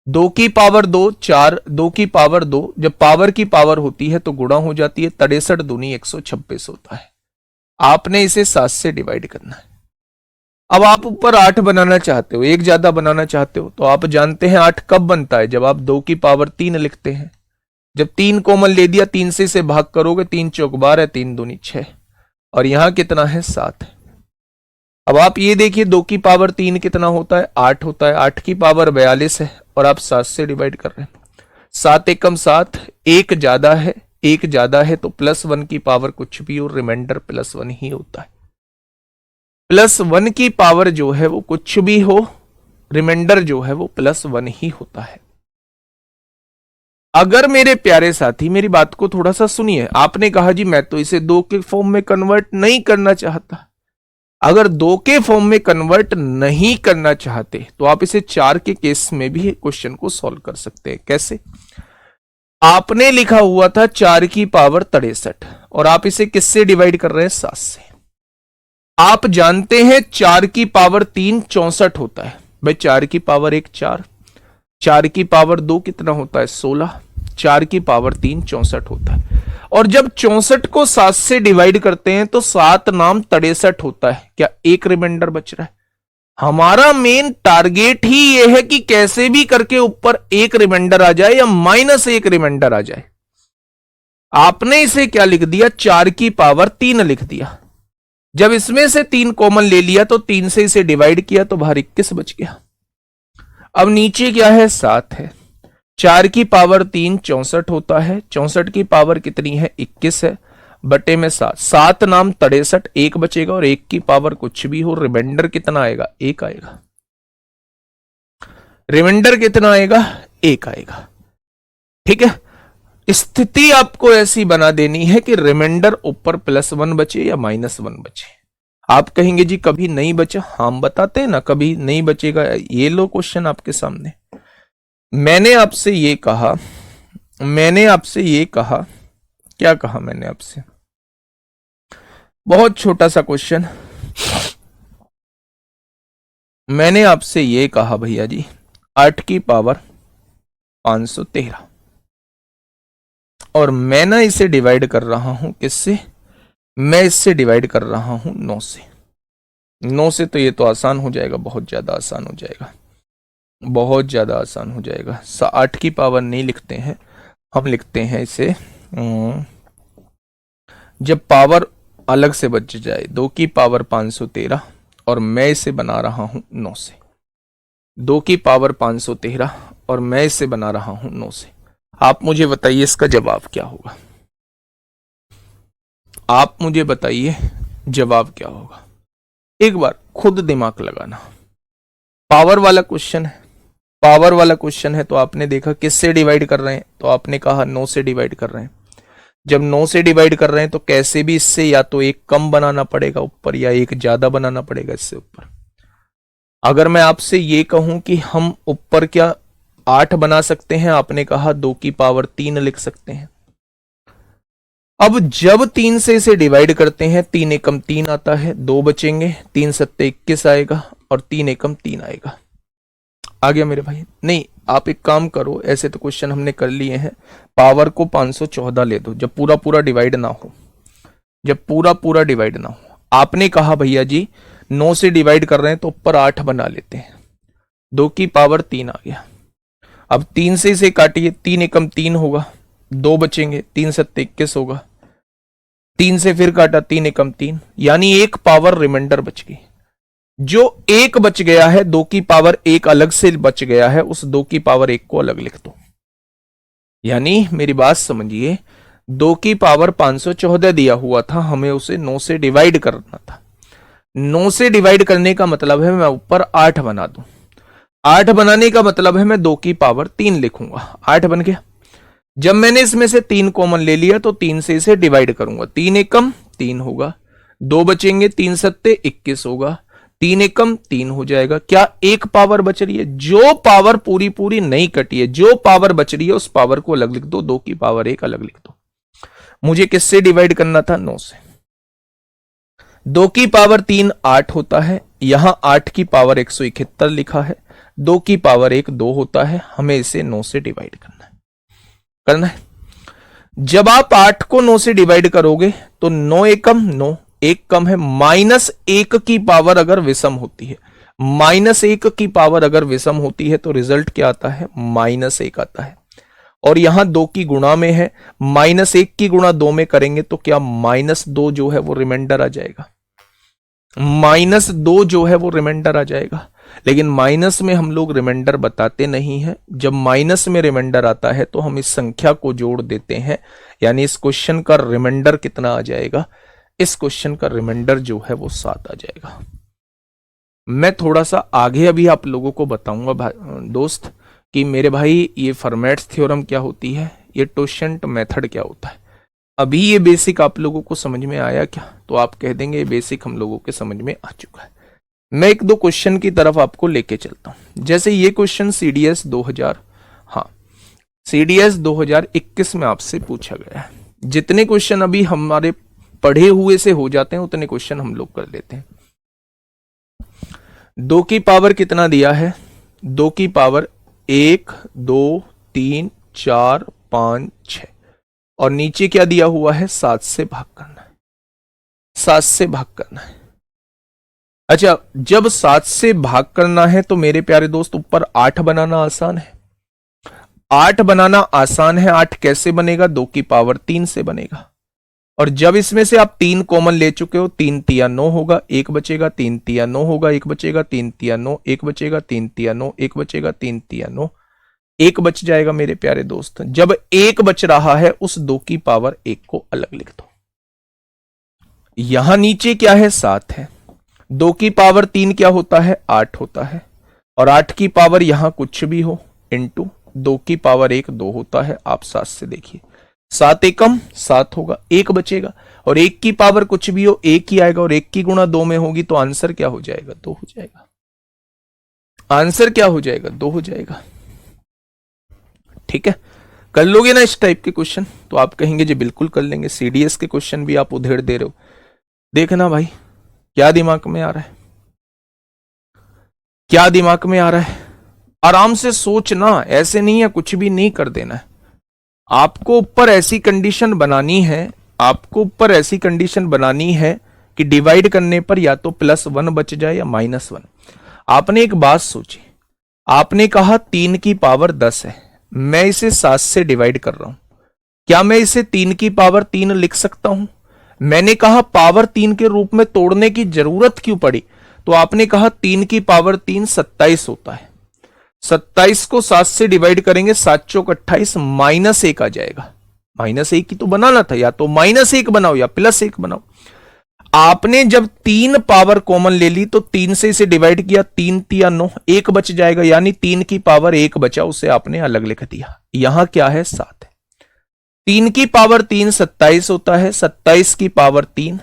2 की पावर 2, 4, 2 की पावर 2, जब पावर की पावर होती है तो गुणा हो जाती है। 63 दूनी 126 होता है। आपने इसे 7 से डिवाइड करना है। अब आप ऊपर 8 बनाना चाहते हो, 1 ज्यादा बनाना चाहते हो, तो आप जानते हैं 8 कब बनता है? जब आप 2 की पावर 3 लिखते हैं। जब 3 कॉमन ले दिया, 3 से इसे भाग करोगे, 3 चौक 12, 3 दूनी 6, और यहां कितना है? 7 है। अब आप ये देखिए 2 की पावर 3 कितना होता है? 8 होता है। 8 की पावर 42 है और आप 7 से डिवाइड कर रहे हैं। 7 एकम 7, 1 ज्यादा है, 1 ज्यादा है तो +1 की पावर कुछ भी और रिमाइंडर +1 ही होता है। +1 की पावर जो है वो कुछ भी हो, रिमाइंडर जो है वो +1 ही होता है। अगर मेरे प्यारे साथी मेरी बात को थोड़ा सा सुनिए, आपने कहा जी मैं तो इसे 2 के फॉर्म में कन्वर्ट नहीं करना चाहता। अगर 2 के फॉर्म में कन्वर्ट नहीं करना चाहते तो आप इसे 4 के केस में भी क्वेश्चन को सॉल्व कर सकते हैं। कैसे? आपने लिखा हुआ था 4 की पावर 63 और आप इसे किससे डिवाइड कर रहे हैं? 7 से। आप जानते हैं 4 की पावर 3 64 होता है। भाई 4 की पावर 1 4, 4 की पावर 2 कितना होता है? 16, 4 की पावर 3 64 होता है। और जब 64 को 7 से डिवाइड करते हैं तो 7 नाम 63 होता है। क्या एक रिमाइंडर बच रहा है? हमारा मेन टारगेट ही यह है कि कैसे भी करके ऊपर एक रिमाइंडर आ जाए या -1 रिमाइंडर आ जाए। आपने इसे क्या लिख दिया? 4 की पावर 3 लिख दिया। जब इसमें से 3 कॉमन ले लिया तो 3 से इसे डिवाइड किया तो बाहर 21 बच गया। अब नीचे क्या है? 7 है। 4 की पावर 3 64 होता है। 64 की पावर कितनी है? 21 है, बटे में 7। 7 नाम 63, 1 बचेगा और 1 की पावर कुछ भी हो, रिमाइंडर कितना आएगा? 1 आएगा। रिमाइंडर कितना आएगा? 1 आएगा। ठीक है, स्थिति आपको ऐसी बना देनी है कि रिमाइंडर ऊपर +1 बचे या -1 बचे। आप कहेंगे जी कभी नहीं बचा। हम बताते हैं ना कभी नहीं बचेगा। ये लो क्वेश्चन आपके सामने। मैंने आपसे ये कहा, क्या कहा मैंने आपसे? बहुत छोटा सा क्वेश्चन। मैंने आपसे ये कहा भैया जी 8 की पावर 513 और मैं ना इसे डिवाइड कर रहा हूं किससे? मैं इससे डिवाइड कर रहा हूं 9 से। 9 से तो ये तो आसान हो जाएगा, बहुत ज्यादा आसान हो जाएगा, बहुत ज्यादा आसान हो जाएगा। 8 की पावर नहीं लिखते हैं, हम लिखते हैं इसे जब पावर अलग से बच जाए 2 की पावर 513 और मैं इसे बना रहा हूं 9 से। 2 की पावर 513 और मैं इसे बना रहा हूं 9 से। आप मुझे बताइए इसका जवाब क्या होगा? आप मुझे बताइए जवाब क्या होगा? एक बार खुद दिमाग लगाना। पावर वाला क्वेश्चन है, पावर वाला क्वेश्चन है तो आपने देखा किससे डिवाइड कर रहे हैं? तो आपने कहा 9 से डिवाइड कर रहे हैं। जब 9 से डिवाइड कर रहे हैं तो कैसे भी इससे या तो एक कम बनाना पड़ेगा ऊपर या एक ज्यादा बनाना पड़ेगा इससे ऊपर। अगर मैं आपसे ये कहूं कि हम ऊपर क्या 8 बना सकते हैं, आपने कहा 2 की पावर 3 लिख सकते हैं। अब जब 3 से इसे डिवाइड करते हैं 3 एकम 3 आता है, 2 बचेंगे, 3 सत्ते 21 आएगा और 3 एकम 3 आएगा। आ गया मेरे भाई? नहीं, आप एक काम करो, ऐसे तो क्वेश्चन हमने कर लिए हैं, पावर को 514 ले दो जब पूरा पूरा डिवाइड ना हो, जब पूरा पूरा डिवाइड ना हो। आपने कहा भैया जी 9 से डिवाइड कर रहे हैं तो ऊपर 8 बना लेते हैं, 2 की पावर 3 आ गया। अब 3 से इसे काटिए, 3 एकम 3 होगा, 2 बचेंगे, 3 सत्ते 21 होगा, 3 से फिर काटा 3 एकम 3, यानी एक पावर रिमाइंडर बच गई। जो एक बच गया है, 2 की पावर 1 अलग से बच गया है, उस 2 की पावर 1 को अलग लिख दो। यानी मेरी बात समझिए, 2 की पावर 514 दिया हुआ था, हमें उसे 9 से डिवाइड करना था। 9 से डिवाइड करने का मतलब है मैं ऊपर 8 बना दूं। 8 बनाने का मतलब है मैं 2 की पावर 3 लिखूंगा। 8 बन गया। जब मैंने इसमें से 3 कॉमन ले लिया तो 3 से इसे डिवाइड करूंगा, 3 एकम 3 होगा, 2 बचेंगे, 3 सत्ते 21 होगा, 3 एकम 3 हो जाएगा। क्या एक पावर बच रही है? जो पावर पूरी पूरी नहीं कटी है, जो पावर बच रही है उस पावर को अलग लिख दो, 2 की पावर 1 अलग लिख दो। मुझे किससे डिवाइड करना था? 9 से। 2 की पावर 3 8 होता है, यहां 8 की पावर 171 लिखा है, 2 की पावर 1 2 होता है, हमें इसे 9 से डिवाइड करना है। जब आप 8 को 9 से डिवाइड करोगे तो 9 एकम 9, 1 कम है, -1 की पावर अगर विषम होती है, -1 की पावर अगर विषम होती है तो रिजल्ट क्या आता है? -1 आता है। और यहां 2 की गुणा में है, -1 की गुणा 2 में करेंगे तो क्या -2 जो है वो रिमाइंडर आ जाएगा, -2 जो है वो रिमाइंडर आ जाएगा। लेकिन माइनस में हम लोग रिमाइंडर बताते नहीं हैं। जब माइनस में रिमाइंडर आता है तो हम इस संख्या को जोड़ देते हैं, यानी इस क्वेश्चन का रिमाइंडर कितना आ जाएगा? इस क्वेश्चन का रिमाइंडर जो है वो 7 आ जाएगा। मैं थोड़ा सा आगे अभी आप लोगों को बताऊंगा दोस्त कि मेरे भाई ये फॉर्मेट्स थ्योरम क्या होती है, ये टोशेंट मेथड क्या होता है। अभी ये बेसिक आप लोगों को समझ में आया क्या? तो आप कह देंगे ये बेसिक हम लोगों के समझ में आ चुका है। मैं एक दो क्वेश्चन की तरफ आपको लेके चलता हूं। जैसे ये क्वेश्चन सीडीएस 2000, हाँ सीडीएस 2021 में आपसे पूछा गया है। जितने क्वेश्चन अभी हमारे पढ़े हुए से हो जाते हैं उतने क्वेश्चन हम लोग कर लेते हैं। 2 की पावर कितना दिया है? 2 की पावर 1 2 3 4 5 6 और नीचे क्या दिया हुआ है? 7 से भाग करना है, 7 से भाग करना है। अच्छा, जब 7 से भाग करना है तो मेरे प्यारे दोस्त ऊपर 8 बनाना आसान है। 8 बनाना आसान है। 8 कैसे बनेगा? 2 की पावर 3 से बनेगा। और जब इसमें से आप 3 कॉमन ले चुके हो, 3 तिया 9 होगा, 1 बचेगा, 3 तिया 9 होगा, 1 बचेगा, 3 तिया 9, 1 बचेगा, 3 तिया 9, 1 बचेगा, 3 तिया 9, 1 बच जाएगा मेरे प्यारे दोस्त। जब 1 बच रहा है उस 2 की पावर 1 को अलग लिख दो। यहां नीचे क्या है? 7 है। 2 की पावर 3 क्या होता है? 8 होता है। और 8 की पावर यहां कुछ भी हो इंटू 2 की पावर 1 2 होता है। आप 7 से देखिए, 7 एकम 7 होगा, 1 बचेगा। और 1 की पावर कुछ भी हो 1 ही आएगा, और 1 की गुणा 2 में होगी तो आंसर क्या हो जाएगा? 2 हो जाएगा। आंसर क्या हो जाएगा? 2 हो जाएगा। ठीक है, कर लोगे ना इस टाइप के क्वेश्चन? तो आप कहेंगे जी बिल्कुल कर लेंगे। सीडीएस के क्वेश्चन भी आप उधेड़ दे रहे हो। देखना भाई क्या दिमाग में आ रहा है, क्या दिमाग में आ रहा है। आराम से सोचना, ऐसे नहीं है कुछ भी नहीं कर देना है। आपको ऊपर ऐसी कंडीशन बनानी है, आपको ऊपर ऐसी कंडीशन बनानी है कि डिवाइड करने पर या तो +1 बच जाए या -1। आपने एक बात सोची, आपने कहा 3 की पावर 10 है, मैं इसे 7 से डिवाइड कर रहा हूं। क्या मैं इसे 3 की पावर 3 लिख सकता हूं? मैंने कहा पावर 3 के रूप में तोड़ने की जरूरत क्यों पड़ी? तो आपने कहा 3 की पावर 3 27 होता है। 27 को 7 से डिवाइड करेंगे, 7 चौक 28, -1 आ जाएगा। -1 की तो बनाना था, या तो -1 बनाओ या +1 बनाओ। आपने जब 3 पावर कॉमन ले ली तो 3 से इसे डिवाइड किया, 3 तिया 9, 1 बच जाएगा, यानी 3 की पावर 1 बचा, उसे आपने अलग लिख दिया। यहां क्या है? 7 है। 3 की पावर 3 27 होता है, 27 की पावर 3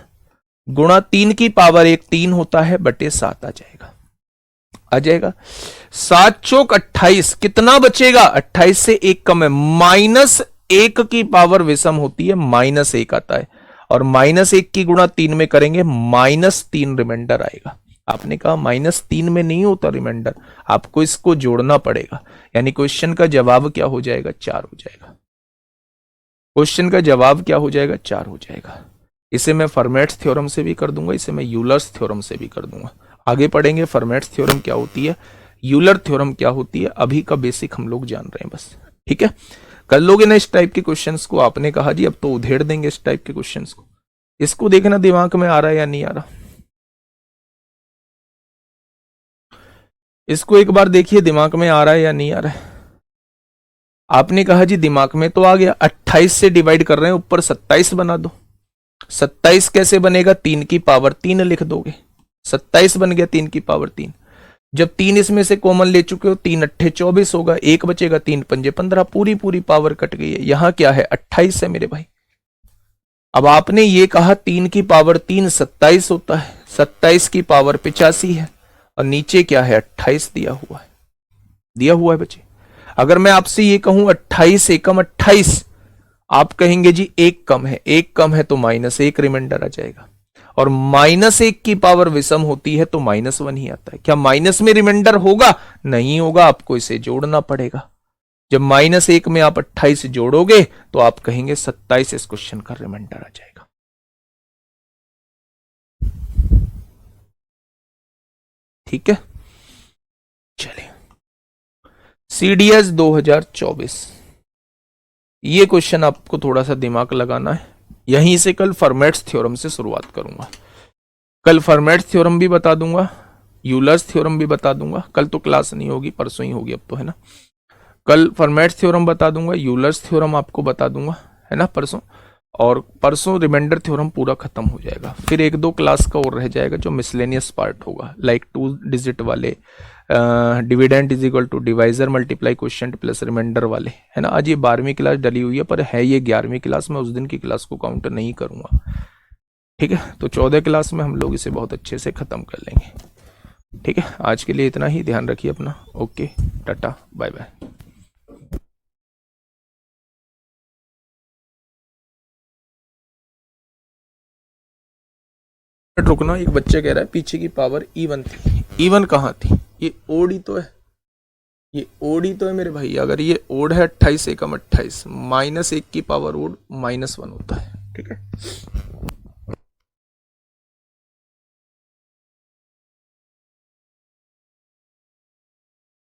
गुणा 3 की पावर 1 3 होता है, बटे 7 आ जाएगा, आ जाएगा। 7 चौक 28, कितना बचेगा? 28 से 1 कम है, -1 की पावर विषम होती है, -1 आता है। और -1 की गुणा 3 में करेंगे, -3 रिमाइंडर आएगा। आपने कहा -3 में नहीं होता रिमाइंडर, आपको इसको जोड़ना पड़ेगा। यानी क्वेश्चन का जवाब क्या हो जाएगा? 4 हो जाएगा। क्वेश्चन का जवाब क्या हो जाएगा? 4 हो जाएगा। इसे मैं फॉर्मेट्स थ्योरम से भी कर दूंगा, इसे मैं यूलर्स थ्योरम से भी कर दूंगा। आगे पढ़ेंगे फॉर्मेट्स थ्योरम क्या होती है, यूलर थ्योरम क्या होती है। अभी का बेसिक हम लोग जान रहे हैं बस। ठीक है, कर लोगे ना इस टाइप के क्वेश्चंस को? आपने कहा जी अब तो उधेड़ देंगे इस टाइप के क्वेश्चंस को। इसको देखना दिमाग में आ रहा है या नहीं आ रहा। इसको एक बार देखिए, दिमाग में आ रहा है या नहीं आ रहा है। आपने कहा जी दिमाग में तो आ गया। 28 से डिवाइड कर रहे हैं, ऊपर 27 बना दो। 27 कैसे बनेगा? 3 की पावर 3 लिख दोगे, 27 बन गया 3 की पावर 3। जब 3 इसमें से कॉमन ले चुके हो, 3 अट्ठे 24 होगा, 1 बचेगा, 3 पंजे 15, पूरी पावर कट गई है। यहां क्या है? 28 है मेरे भाई। अब आपने ये कहा 3 की पावर 3 27 होता है, 27 की पावर 85 है, और नीचे क्या है? 28 दिया हुआ है, दिया हुआ है बच्चे। अगर मैं आपसे ये कहूं 28 एकम 28, आप कहेंगे जी 1 कम है, 1 कम है तो -1 रिमाइंडर आ जाएगा। और -1 की पावर विषम होती है तो -1 ही आता है। क्या माइनस में रिमाइंडर होगा? नहीं होगा, आपको इसे जोड़ना पड़ेगा। जब -1 में आप 28 जोड़ोगे तो आप कहेंगे 27 इस क्वेश्चन का रिमाइंडर आ जाएगा। ठीक है, चलिए सीडीएस 2024, ये क्वेश्चन आपको थोड़ा सा दिमाग लगाना है। यहीं से कल फॉर्मेट्स थ्योरम से शुरुआत करूंगा। कल फॉर्मेट्स थ्योरम भी बता दूंगा, यूलर्स थ्योरम भी बता दूंगा। कल तो क्लास नहीं होगी, परसों ही होगी अब तो, है ना। कल फॉर्मेट्स थ्योरम बता दूंगा, यूलर्स थ्योरम आपको बता दूंगा, है ना, परसों। और परसों रिमाइंडर थ्योरम पूरा खत्म हो जाएगा। फिर 1-2 क्लास का और रह जाएगा जो मिसलेनियस पार्ट होगा, लाइक 2 डिजिट वाले, dividend is equal to divisor multiply question plus remainder वाले, है ना। आज ये 12वीं क्लास डली हुई है, पर है ये 11वीं क्लास, मैं उस दिन की क्लास को काउंट नहीं करूंगा, ठीक है। तो 14 क्लास में हम लोग इसे बहुत अच्छे से खत्म कर लेंगे, ठीक है। आज के लिए इतना ही, ध्यान रखिए अपना। Okay, tata, bye bye. रुकना, एक बच्चे कह रहा है पीछे की पावर इवन थी। इवन कहाँ थी? ये ओड ही तो है, ये ओड ही तो है मेरे भाई। अगर ये ओड है 28 एकम 28, -1 की पावर ओड -1 होता है, ठीक है।